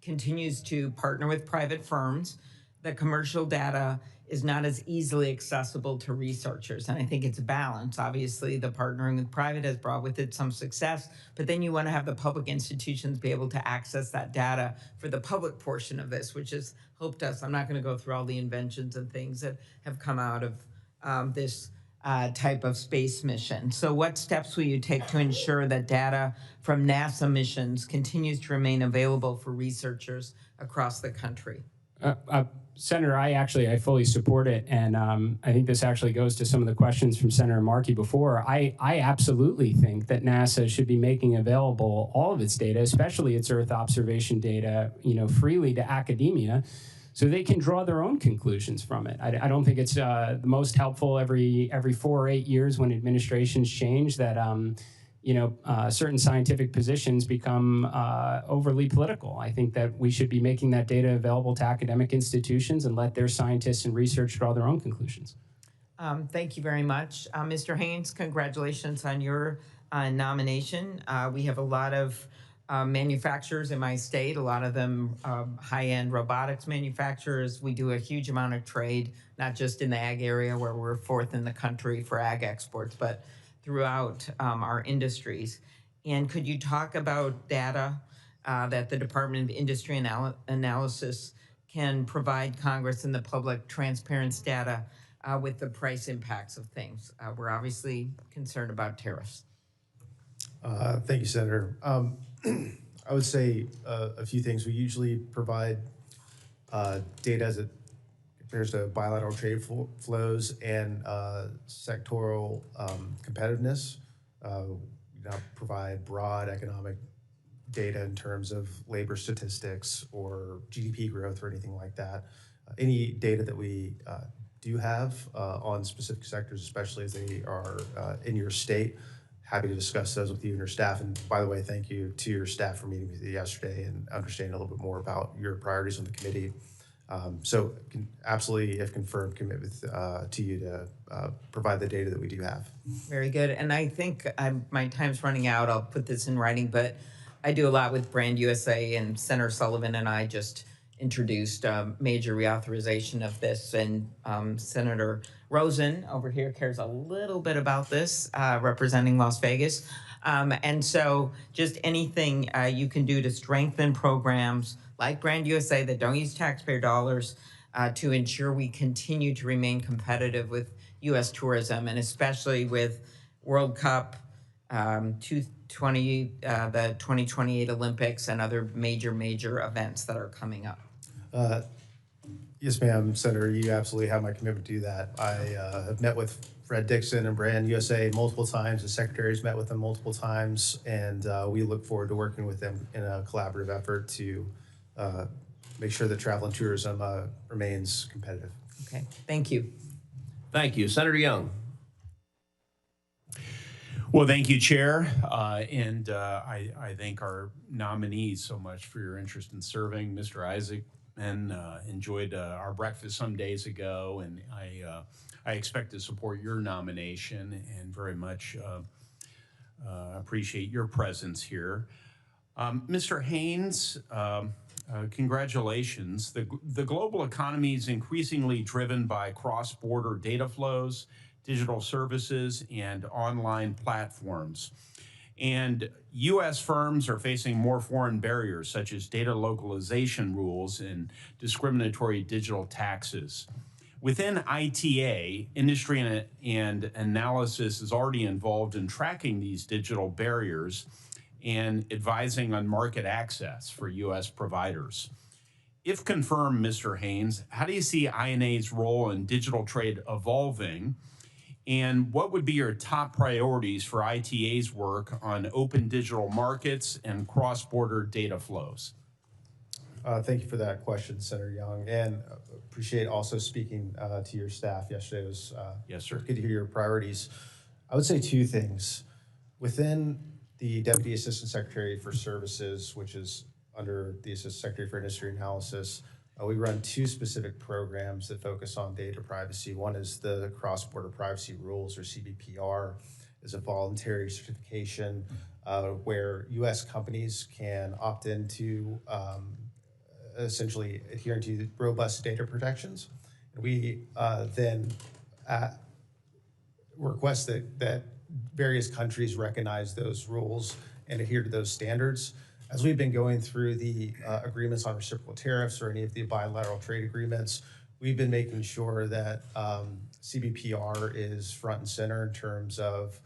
continues to partner with private firms, the commercial data is not as easily accessible to researchers. And I think it's a balance. Obviously, the partnering with private has brought with it some success, but then you want to have the public institutions be able to access that data for the public portion of this, which has helped us. I'm not going to go through all the inventions and things that have come out of this type of space mission. So what steps will you take to ensure that data from NASA missions continues to remain available for researchers across the country? Senator, I fully support it, and I think this actually goes to some of the questions from Senator Markey before. I absolutely think that NASA should be making available all of its data, especially its Earth observation data, freely to academia, so they can draw their own conclusions from it. I don't think it's the most helpful every 4 or 8 years when administrations change that certain scientific positions become overly political. I think that we should be making that data available to academic institutions and let their scientists and research draw their own conclusions. Thank you very much. Mr. Haynes, congratulations on your nomination. We have a lot of manufacturers in my state, a lot of them high-end robotics manufacturers. We do a huge amount of trade, not just in the ag area where we're fourth in the country for ag exports, but throughout our industries. And could you talk about data that the Department of Industry Analysis can provide Congress and the public, transparency data with the price impacts of things? We're obviously concerned about tariffs. Thank you, Senator. I would say a few things. We usually provide data as it compares to bilateral trade flows and sectoral competitiveness. We not provide broad economic data in terms of labor statistics or GDP growth or anything like that. Any data that we do have on specific sectors, especially as they are in your state, happy to discuss those with you and your staff. And by the way, thank you to your staff for meeting with you yesterday and understanding a little bit more about your priorities on the committee. So can absolutely, if confirmed, commit to you to provide the data that we do have. Very good. And I think my time's running out. I'll put this in writing, but I do a lot with Brand USA, and Senator Sullivan and I just introduced major reauthorization of this, and Senator Rosen over here cares a little bit about this, representing Las Vegas. And so just anything you can do to strengthen programs like Brand USA that don't use taxpayer dollars to ensure we continue to remain competitive with U.S. tourism, and especially with World Cup, the 2028 Olympics, and other major events that are coming up. Yes, ma'am, Senator, you absolutely have my commitment to do that. I have met with Fred Dixon and Brand USA multiple times. The secretary's met with them multiple times, and we look forward to working with them in a collaborative effort to make sure that travel and tourism remains competitive. Okay, thank you. Thank you. Senator Young. Well, thank you, Chair. I thank our nominees so much for your interest in serving. Mr. Isaacman enjoyed our breakfast some days ago, and I expect to support your nomination and very much appreciate your presence here. Mr. Haynes, congratulations. The global economy is increasingly driven by cross-border data flows, digital services, and online platforms. And U.S. firms are facing more foreign barriers, such as data localization rules and discriminatory digital taxes. Within ITA, industry and analysis is already involved in tracking these digital barriers and advising on market access for U.S. providers. If confirmed, Mr. Haynes, how do you see INA's role in digital trade evolving? And what would be your top priorities for ITA's work on open digital markets and cross-border data flows? Thank you for that question, Senator Young, and appreciate also speaking to your staff yesterday. It was yes, sir. Good to hear your priorities. I would say two things. Within the Deputy Assistant Secretary for Services, which is under the Assistant Secretary for Industry Analysis, we run two specific programs that focus on data privacy. One is the Cross-Border Privacy Rules, or CBPR, is a voluntary certification where U.S. companies can opt into essentially adhering to robust data protections. We then request that various countries recognize those rules and adhere to those standards. As we've been going through the agreements on reciprocal tariffs or any of the bilateral trade agreements, we've been making sure that CBPR is front and center in terms of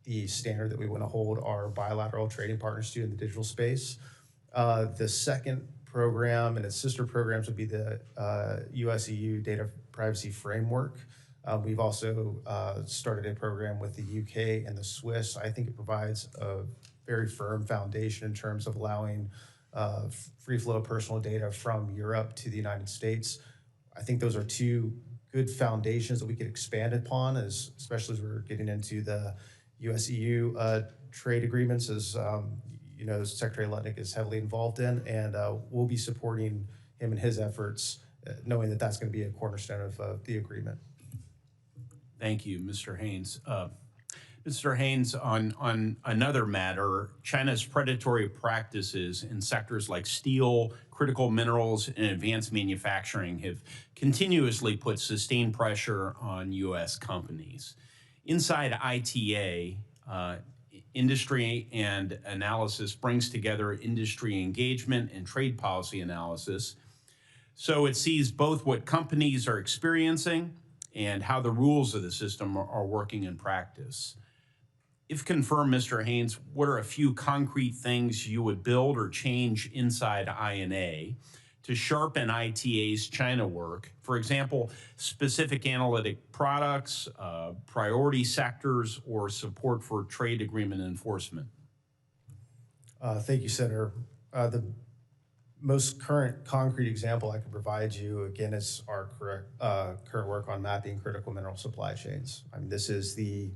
the standard that we want to hold our bilateral trading partners to in the digital space. The second program and its sister programs would be the US-EU Data Privacy Framework. We've also started a program with the UK and the Swiss. I think it provides a very firm foundation in terms of allowing free flow of personal data from Europe to the United States. I think those are two good foundations that we could expand upon, especially as we're getting into the US-EU trade agreements, as you know, Secretary Lutnick is heavily involved in, and we'll be supporting him in his efforts, knowing that that's going to be a cornerstone of the agreement. Thank you, Mr. Haynes. Mr. Haynes, on another matter, China's predatory practices in sectors like steel, critical minerals, and advanced manufacturing have continuously put sustained pressure on U.S. companies. Inside ITA, industry and analysis brings together industry engagement and trade policy analysis. So it sees both what companies are experiencing and how the rules of the system are working in practice. If confirmed, Mr. Haynes, what are a few concrete things you would build or change inside INA to sharpen ITA's China work? For example, specific analytic products, priority sectors, or support for trade agreement enforcement? Thank you, Senator. The most current concrete example I can provide you, again, is our current work on mapping critical mineral supply chains. I mean, this is the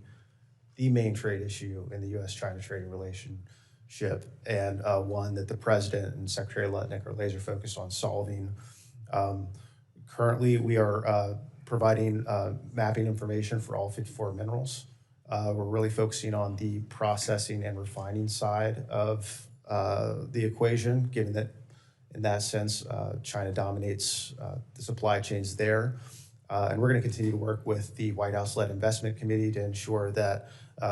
main trade issue in the U.S.-China trading relationship, and one that the President and Secretary Lutnick are laser focused on solving. Currently, we are providing mapping information for all 54 minerals. We're really focusing on the processing and refining side of the equation, given that in that sense. China dominates the supply chains there. And we're going to continue to work with the White House-led investment committee to ensure that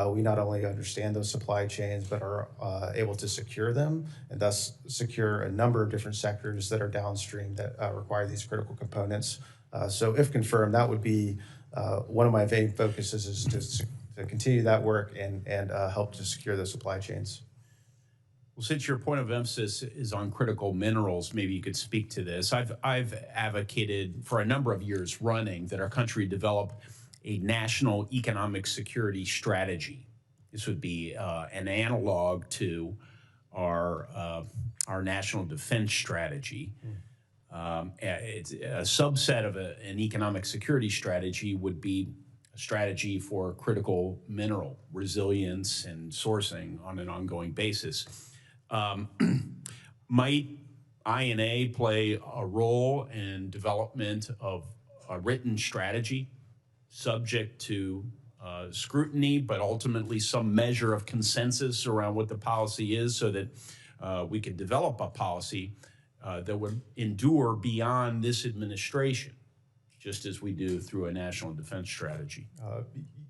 we not only understand those supply chains, but are able to secure them and thus secure a number of different sectors that are downstream that require these critical components. So if confirmed, that would be one of my main focuses, is to continue that work and help to secure those supply chains. Well, since your point of emphasis is on critical minerals, maybe you could speak to this. I've advocated for a number of years running that our country develop a national economic security strategy. This would be an analog to our national defense strategy. It's a subset of an economic security strategy would be a strategy for critical mineral resilience and sourcing on an ongoing basis. Might INA play a role in development of a written strategy subject to scrutiny, but ultimately some measure of consensus around what the policy is, so that we could develop a policy that would endure beyond this administration, just as we do through a national defense strategy?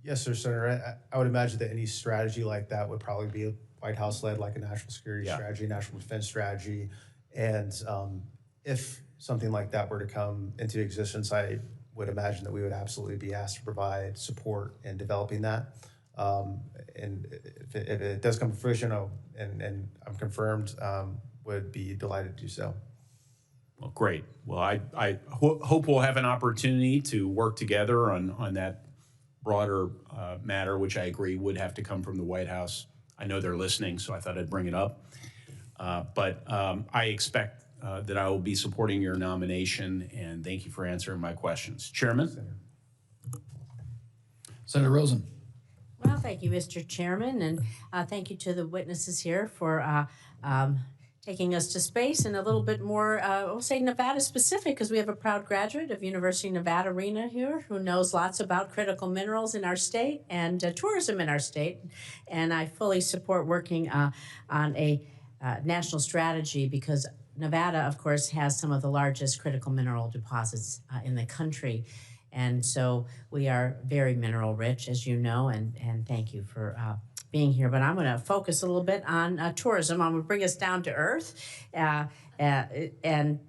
Yes, sir, Senator. I would imagine that any strategy like that would probably be White House-led, like a national security strategy, national defense strategy. And if something like that were to come into existence, I would imagine that we would absolutely be asked to provide support in developing that. And if it does come to fruition, and I'm confirmed, would be delighted to do so. Well, great. Well, I hope we'll have an opportunity to work together on that broader matter, which I agree would have to come from the White House. I know they're listening, so I thought I'd bring it up. But I expect that I will be supporting your nomination, and thank you for answering my questions. Chairman? Senator Rosen. Well, thank you, Mr. Chairman, and thank you to the witnesses here for taking us to space and a little bit more, we'll say Nevada specific, because we have a proud graduate of University of Nevada, Rena, here, who knows lots about critical minerals in our state and tourism in our state. And I fully support working on a national strategy, because Nevada, of course, has some of the largest critical mineral deposits in the country. And so we are very mineral rich, as you know, and thank you for being here. But I'm going to focus a little bit on tourism. I'm going to bring us down to earth and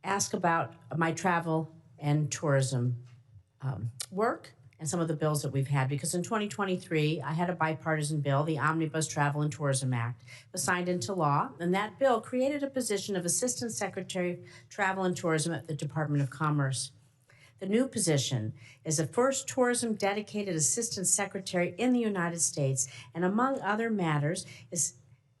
ask about my travel and tourism work and some of the bills that we've had. Because in 2023, I had a bipartisan bill, the Omnibus Travel and Tourism Act, was signed into law. And that bill created a position of Assistant Secretary of Travel and Tourism at the Department of Commerce. The new position is the first tourism dedicated assistant secretary in the United States, and among other matters is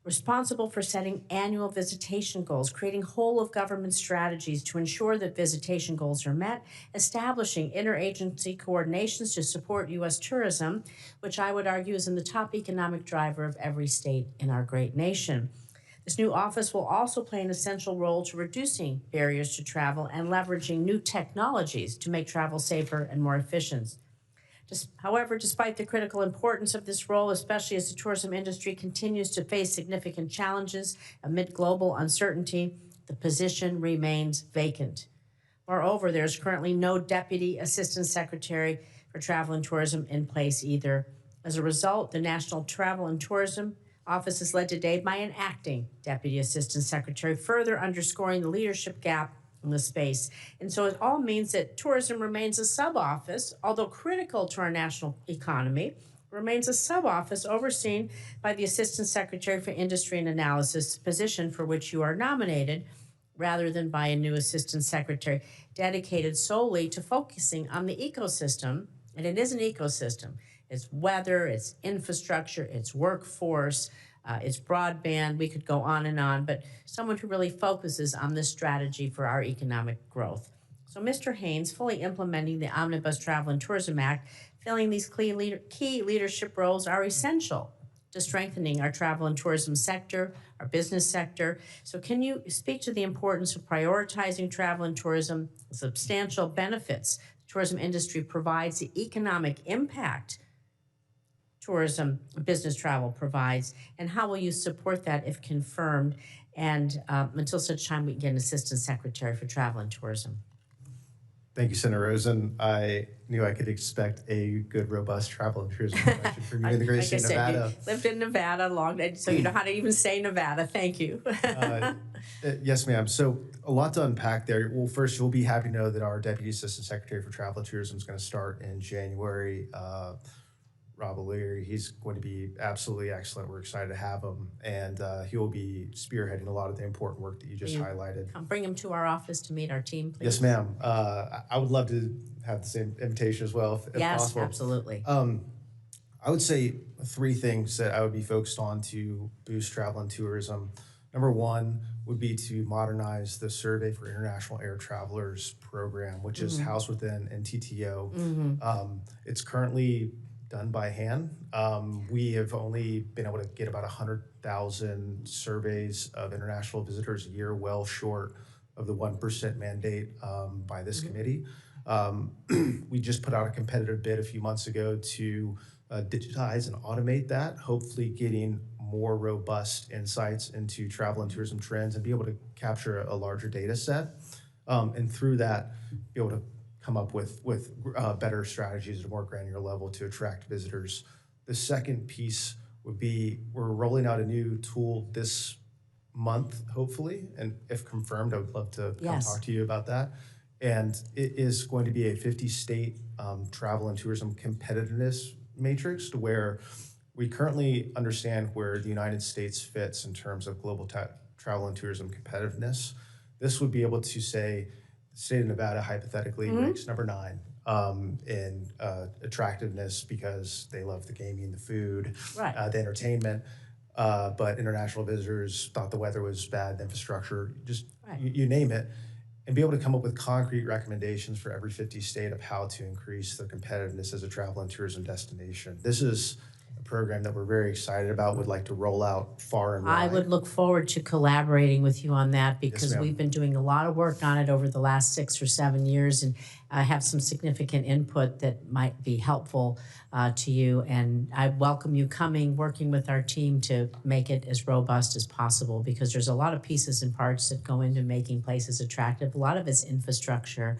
responsible for setting annual visitation goals, creating whole of government strategies to ensure that visitation goals are met, establishing interagency coordinations to support U.S. tourism, which I would argue is in the top economic driver of every state in our great nation. This new office will also play an essential role to reducing barriers to travel and leveraging new technologies to make travel safer and more efficient. However, despite the critical importance of this role, especially as the tourism industry continues to face significant challenges amid global uncertainty, the position remains vacant. Moreover, there's currently no Deputy Assistant Secretary for Travel and Tourism in place either. As a result, the National Travel and Tourism Office is led today by an acting Deputy Assistant Secretary, further underscoring the leadership gap in the space. And so it all means that tourism remains a sub-office, although critical to our national economy, remains a sub-office overseen by the Assistant Secretary for Industry and Analysis, position for which you are nominated, rather than by a new Assistant Secretary dedicated solely to focusing on the ecosystem. And it is an ecosystem. It's weather, it's infrastructure, it's workforce, it's broadband. We could go on, but someone who really focuses on this strategy for our economic growth. So Mr. Haynes, fully implementing the Omnibus Travel and Tourism Act, filling these key leadership roles are essential to strengthening our travel and tourism sector, our business sector. So can you speak to the importance of prioritizing travel and tourism, the substantial benefits the tourism industry provides, the economic impact tourism business travel provides, and how will you support that if confirmed, and until such time we can get an Assistant Secretary for Travel and Tourism? Thank you, Senator Rosen. I knew I could expect a good, robust travel and tourism question from you in the great state of Nevada. You lived in Nevada long, so you know how to even say Nevada. Thank you. Yes, ma'am. So a lot to unpack there. Well, first, you'll be happy to know that our Deputy Assistant Secretary for Travel and Tourism is going to start in January. Rob O'Leary, he's going to be absolutely excellent. We're excited to have him, and he will be spearheading a lot of the important work that you just highlighted. Come bring him to our office to meet our team, please. Yes, ma'am. I would love to have the same invitation as well, if possible. Yes, absolutely. I would say 3 things that I would be focused on to boost travel and tourism. Number 1 would be to modernize the Survey for International Air Travelers program, which is housed within NTTO. It's currently done by hand. We have only been able to get about 100,000 surveys of international visitors a year, well short of the 1% mandate by this committee. We just put out a competitive bid a few months ago to digitize and automate that, hopefully getting more robust insights into travel and tourism trends and be able to capture a larger data set. And through that, be able to come up with better strategies at a more granular level to attract visitors. The second piece would be we're rolling out a new tool this month, hopefully, and if confirmed, I would love to come talk to you about that. And it is going to be a 50-state travel and tourism competitiveness matrix, to where we currently understand where the United States fits in terms of global travel and tourism competitiveness. This would be able to say, the state of Nevada hypothetically ranks number 9 in attractiveness because they love the gaming, the food, the entertainment. But international visitors thought the weather was bad, the infrastructure, just you name it, and be able to come up with concrete recommendations for every 50 state of how to increase their competitiveness as a travel and tourism destination. This is a program that we're very excited about, would like to roll out far and wide. I would look forward to collaborating with you on that, because we've been doing a lot of work on it over the last 6 or 7 years, and I have some significant input that might be helpful to you. And I welcome you working with our team to make it as robust as possible, because there's a lot of pieces and parts that go into making places attractive. A lot of it's infrastructure.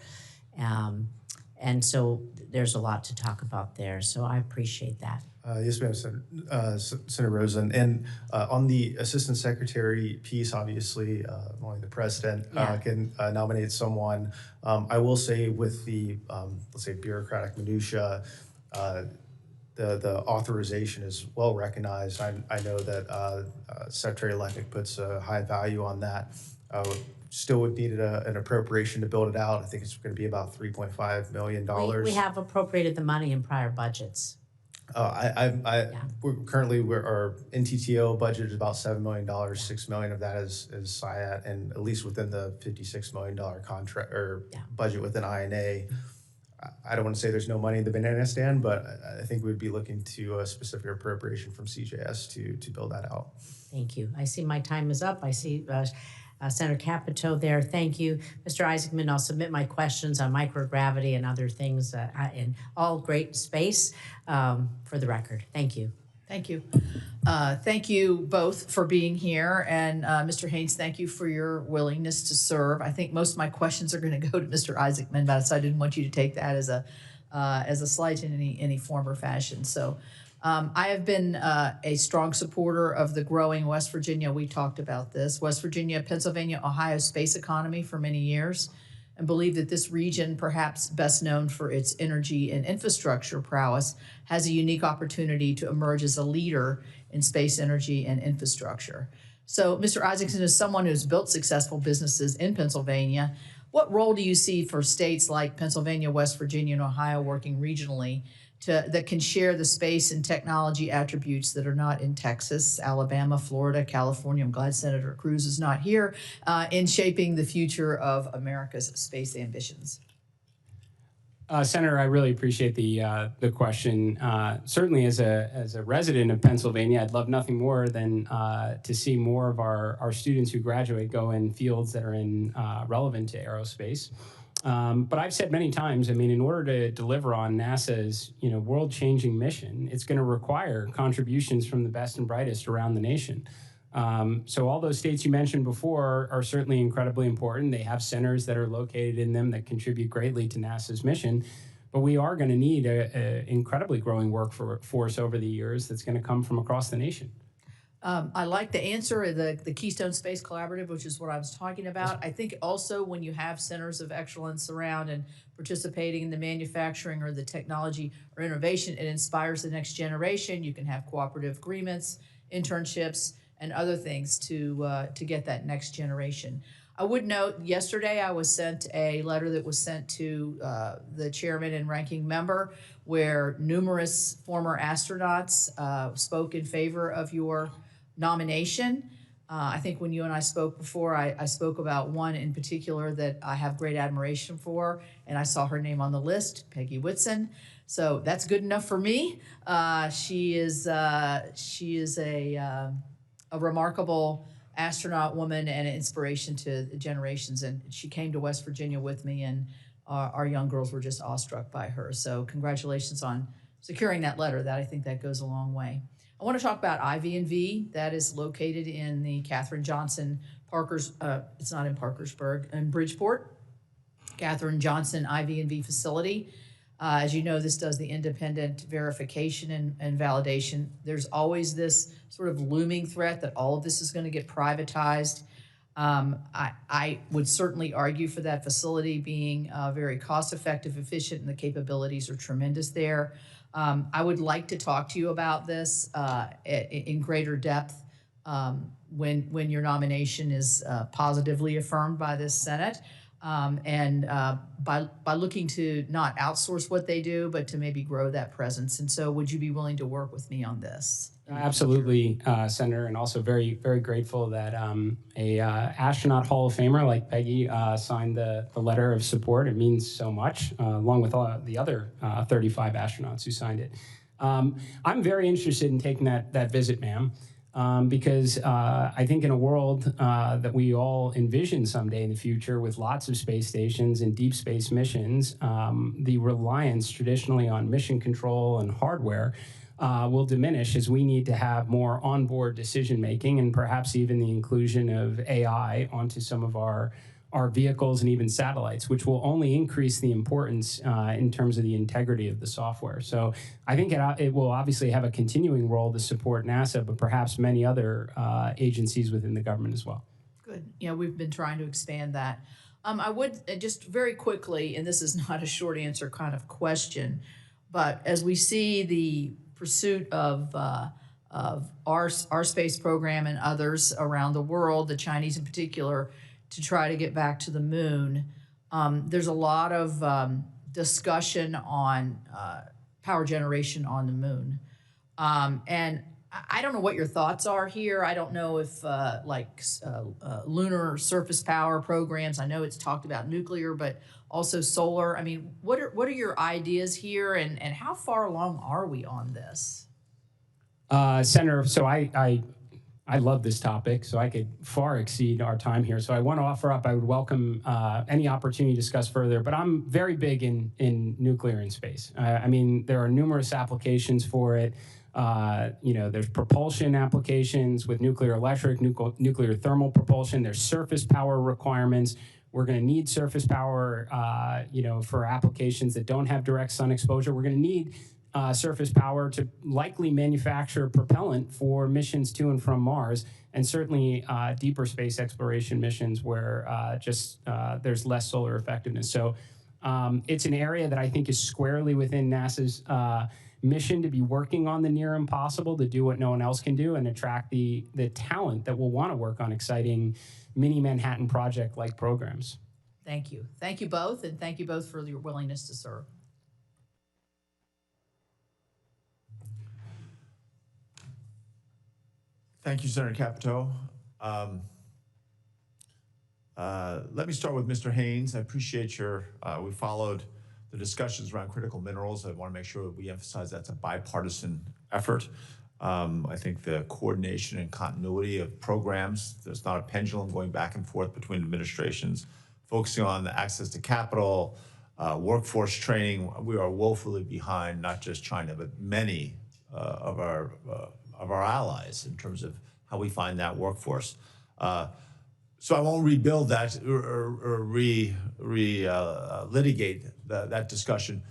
And so there's a lot to talk about there. So I appreciate that. Yes, ma'am, Senator Rosen. And on the assistant secretary piece, obviously, only the president can nominate someone. I will say with the, let's say, bureaucratic minutia, the authorization is well recognized. I know that Secretary Lennick puts a high value on that. Still would need an appropriation to build it out. I think it's going to be about $3.5 million. We have appropriated the money in prior budgets. We're currently, our NTTO budget is about $7 million. $6 million of that is SIAT, and at least within the $56 million contract or budget within INA. I don't want to say there's no money in the banana stand, but I think we'd be looking to a specific appropriation from CJS to build that out. Thank you. I see my time is up. I see Senator Capito there. Thank you. Mr. Isaacman, I'll submit my questions on microgravity and other things in all great space for the record. Thank you. Thank you. Thank you both for being here. And Mr. Haynes, thank you for your willingness to serve. I think most of my questions are going to go to Mr. Isaacman, but so I didn't want you to take that as a slight in any form or fashion. So I have been a strong supporter of the growing West Virginia, we talked about this, West Virginia, Pennsylvania, Ohio space economy for many years, and believe that this region, perhaps best known for its energy and infrastructure prowess, has a unique opportunity to emerge as a leader in space energy and infrastructure. So Mr. Isaacman, as someone who's built successful businesses in Pennsylvania, what role do you see for states like Pennsylvania, West Virginia, and Ohio working regionally that can share the space and technology attributes that are not in Texas, Alabama, Florida, California? I'm glad Senator Cruz is not here, in shaping the future of America's space ambitions. Senator, I really appreciate the question. Certainly, as a resident of Pennsylvania, I'd love nothing more than to see more of our students who graduate go in fields that are relevant to aerospace. But I've said many times, I mean, in order to deliver on NASA's, world-changing mission, it's going to require contributions from the best and brightest around the nation. So all those states you mentioned before are certainly incredibly important. They have centers that are located in them that contribute greatly to NASA's mission. But we are going to need an incredibly growing workforce over the years that's going to come from across the nation. I like the answer of the Keystone Space Collaborative, which is what I was talking about. I think also when you have centers of excellence around and participating in the manufacturing or the technology or innovation, it inspires the next generation. You can have cooperative agreements, internships, and other things to get that next generation. I would note, yesterday I was sent a letter that was sent to the chairman and ranking member where numerous former astronauts spoke in favor of your nomination. I think when you and I spoke before, I spoke about one in particular that I have great admiration for, and I saw her name on the list, Peggy Whitson. So that's good enough for me. She is a remarkable astronaut woman and an inspiration to generations. And she came to West Virginia with me, and our young girls were just awestruck by her. So congratulations on securing that letter. That I think that goes a long way. I want to talk about IV&V. That is located in the Katherine Johnson it's not in Parkersburg, in Bridgeport. Katherine Johnson IV&V facility. As you know, this does the independent verification and validation. There's always this sort of looming threat that all of this is going to get privatized. I would certainly argue for that facility being very cost-effective, efficient, and the capabilities are tremendous there. I would like to talk to you about this in greater depth when your nomination is positively affirmed by this Senate. By looking to not outsource what they do, but to maybe grow that presence. And so would you be willing to work with me on this? Absolutely, Senator, and also very, very grateful that a astronaut Hall of Famer like Peggy signed the letter of support. It means so much, along with all the other 35 astronauts who signed it. I'm very interested in taking that visit, ma'am. Because I think in a world that we all envision someday in the future with lots of space stations and deep space missions, the reliance traditionally on mission control and hardware will diminish as we need to have more onboard decision making and perhaps even the inclusion of AI onto some of our vehicles and even satellites, which will only increase the importance in terms of the integrity of the software. So I think it will obviously have a continuing role to support NASA, but perhaps many other agencies within the government as well. Good. Yeah, we've been trying to expand that. I would just very quickly, and this is not a short answer kind of question, but as we see the pursuit of our space program and others around the world, the Chinese in particular, to try to get back to the moon, there's a lot of discussion on power generation on the moon. And I don't know what your thoughts are here. I don't know if lunar surface power programs, I know it's talked about nuclear, but also solar. I mean, what are your ideas here, and how far along are we on this? Senator, so I love this topic, so I could far exceed our time here. So I want to offer up, I would welcome any opportunity to discuss further, but I'm very big in nuclear in space. I mean, there are numerous applications for it. There's propulsion applications with nuclear electric, nuclear thermal propulsion. There's surface power requirements. We're going to need surface power, for applications that don't have direct sun exposure. We're going to need surface power to likely manufacture propellant for missions to and from Mars, and certainly deeper space exploration missions where there's less solar effectiveness. So it's an area that I think is squarely within NASA's mission to be working on the near impossible, to do what no one else can do and attract the talent that will want to work on exciting mini Manhattan Project-like programs. Thank you. Thank you both, and thank you both for your willingness to serve. Thank you, Senator Capito. Let me start with Mr. Haynes. I appreciate we followed the discussions around critical minerals. I want to make sure that we emphasize that's a bipartisan effort. I think the coordination and continuity of programs, there's not a pendulum going back and forth between administrations, focusing on the access to capital, workforce training. We are woefully behind not just China, but many of our allies in terms of how we find that workforce. So I won't rebuild that or litigate that discussion.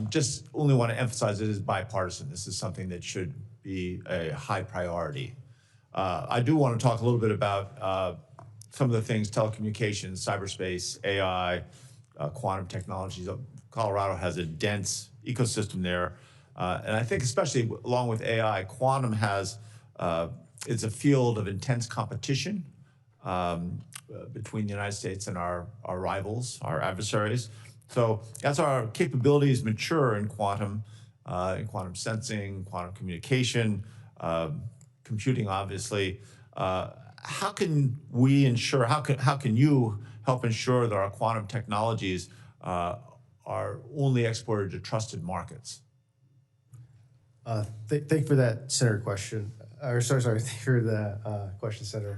Just only want to emphasize it is bipartisan. This is something that should be a high priority. I do want to talk a little bit about some of the things: telecommunications, cyberspace, AI, quantum technologies. Colorado has a dense ecosystem there. And I think especially along with AI, quantum has, it's a field of intense competition between the United States and our rivals, our adversaries. So as our capabilities mature in quantum sensing, quantum communication, computing, obviously, how can we ensure, how can you help ensure that our quantum technologies are only exported to trusted markets? Thank you for that, Senator question. Or sorry, thank you for the question, Senator.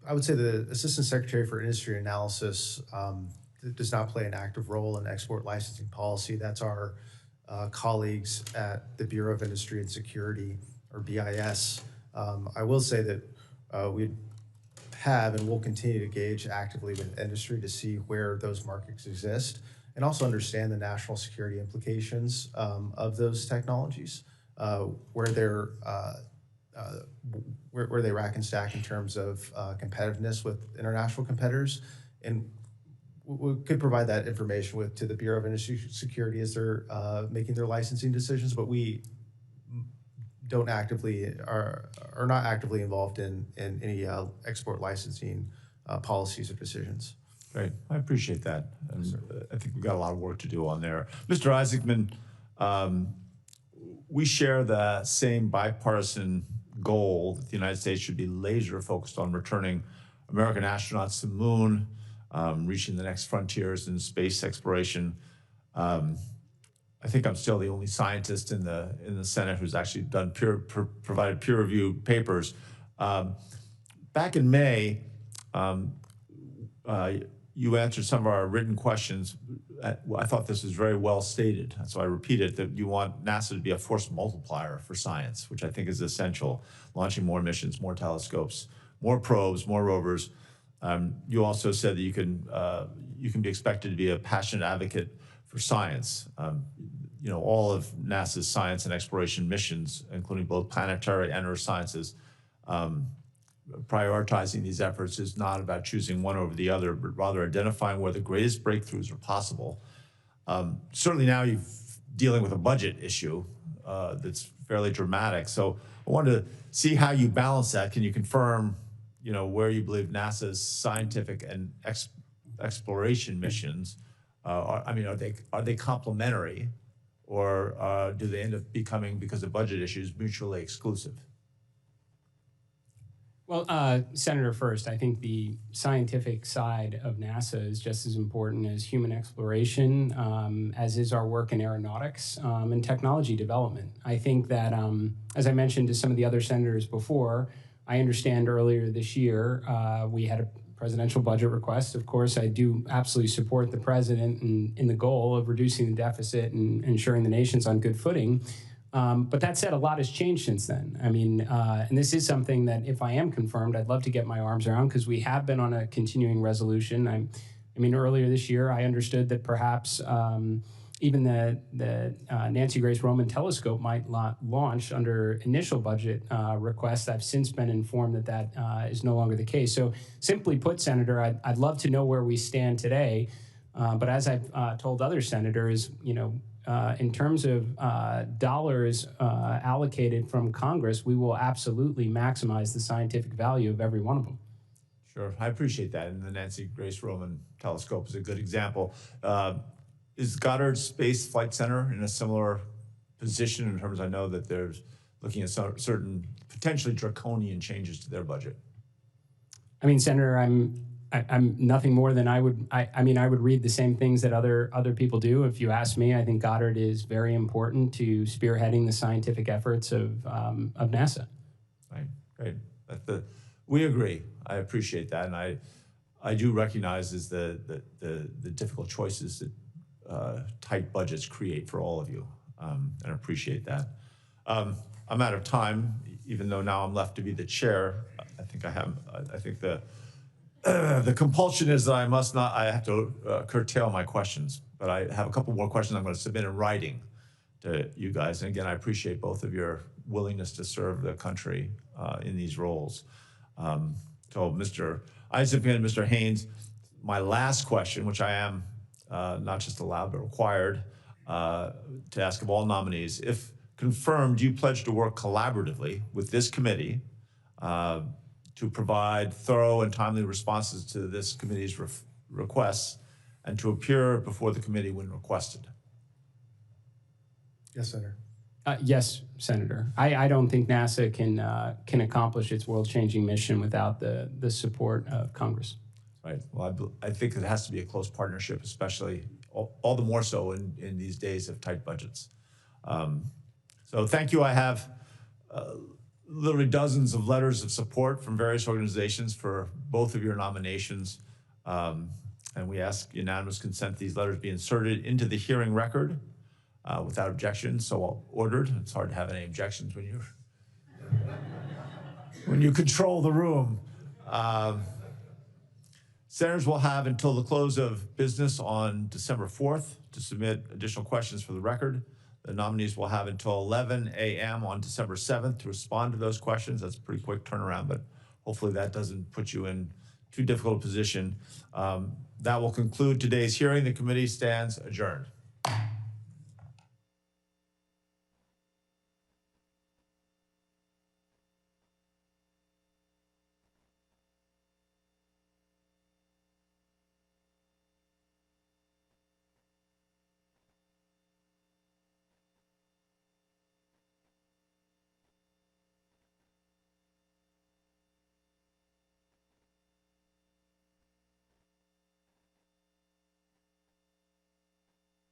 I would say the Assistant Secretary for Industry Analysis does not play an active role in export licensing policy. That's our colleagues at the Bureau of Industry and Security, or BIS. I will say that we have and will continue to engage actively with industry to see where those markets exist and also understand the national security implications of those technologies, where they rack and stack in terms of competitiveness with international competitors. And we could provide that information to the Bureau of Industry Security as they're making their licensing decisions, but we don't are not actively involved in any export licensing policies or decisions. Great, I appreciate that. And I think we've got a lot of work to do on there. Mr. Isaacman, we share the same bipartisan goal that the United States should be laser focused on returning American astronauts to the moon, reaching the next frontiers in space exploration. I think I'm still the only scientist in the Senate who's actually done provided peer-reviewed papers. Back in May, you answered some of our written questions. I thought this was very well stated, so I repeat it, that you want NASA to be a force multiplier for science, which I think is essential, launching more missions, more telescopes, more probes, more rovers. You also said that you can be expected to be a passionate advocate for science. You know, all of NASA's science and exploration missions, including both planetary and earth sciences, prioritizing these efforts is not about choosing one over the other, but rather identifying where the greatest breakthroughs are possible. Certainly now you're dealing with a budget issue that's fairly dramatic. So I wanted to see how you balance that. Can you confirm, you know, where you believe NASA's scientific and exploration missions are they complementary, or do they end up becoming, because of budget issues, mutually exclusive? Well, Senator, first, I think the scientific side of NASA is just as important as human exploration, as is our work in aeronautics and technology development. I think that, as I mentioned to some of the other senators before, I understand earlier this year we had a presidential budget request. Of course, I do absolutely support the president in the goal of reducing the deficit and ensuring the nation's on good footing. But that said, a lot has changed since then. I mean, and this is something that if I am confirmed, I'd love to get my arms around, because we have been on a continuing resolution. I mean, earlier this year, I understood that perhaps even the Nancy Grace Roman telescope might launch under initial budget requests. I've since been informed that that is no longer the case. So simply put, Senator, I'd love to know where we stand today. But as I've told other senators, you know, in terms of dollars allocated from Congress, we will absolutely maximize the scientific value of every one of them. Sure, I appreciate that. And the Nancy Grace Roman telescope is a good example. Is Goddard Space Flight Center in a similar position in terms, I know that there's looking at certain potentially draconian changes to their budget? I mean, Senator, I'm nothing more than I would read the same things that other people do. If you ask me, I think Goddard is very important to spearheading the scientific efforts of NASA. Right, great. We agree. I appreciate that, and I do recognize is the difficult choices that tight budgets create for all of you, and I appreciate that. I'm out of time, even though now I'm left to be the chair. I think the compulsion is that I have to curtail my questions, but I have a couple more questions I'm going to submit in writing to you guys. And again, I appreciate both of your willingness to serve the country in these roles. So Mr. Isaacman and Mr. Haynes, my last question, which I am not just allowed but required to ask of all nominees, if confirmed, do you pledge to work collaboratively with this committee to provide thorough and timely responses to this committee's requests and to appear before the committee when requested? Yes, Senator. Yes, Senator. I don't think NASA can accomplish its world-changing mission without the support of Congress. Right. Well, I think it has to be a close partnership, especially all the more so in these days of tight budgets. So thank you. I have literally dozens of letters of support from various organizations for both of your nominations. And we ask unanimous consent these letters be inserted into the hearing record without objection, so ordered. It's hard to have any objections when you control the room. Senators will have until the close of business on December 4th to submit additional questions for the record. The nominees will have until 11 a.m. on December 7th to respond to those questions. That's a pretty quick turnaround, but hopefully that doesn't put you in too difficult a position. That will conclude today's hearing. The committee stands adjourned.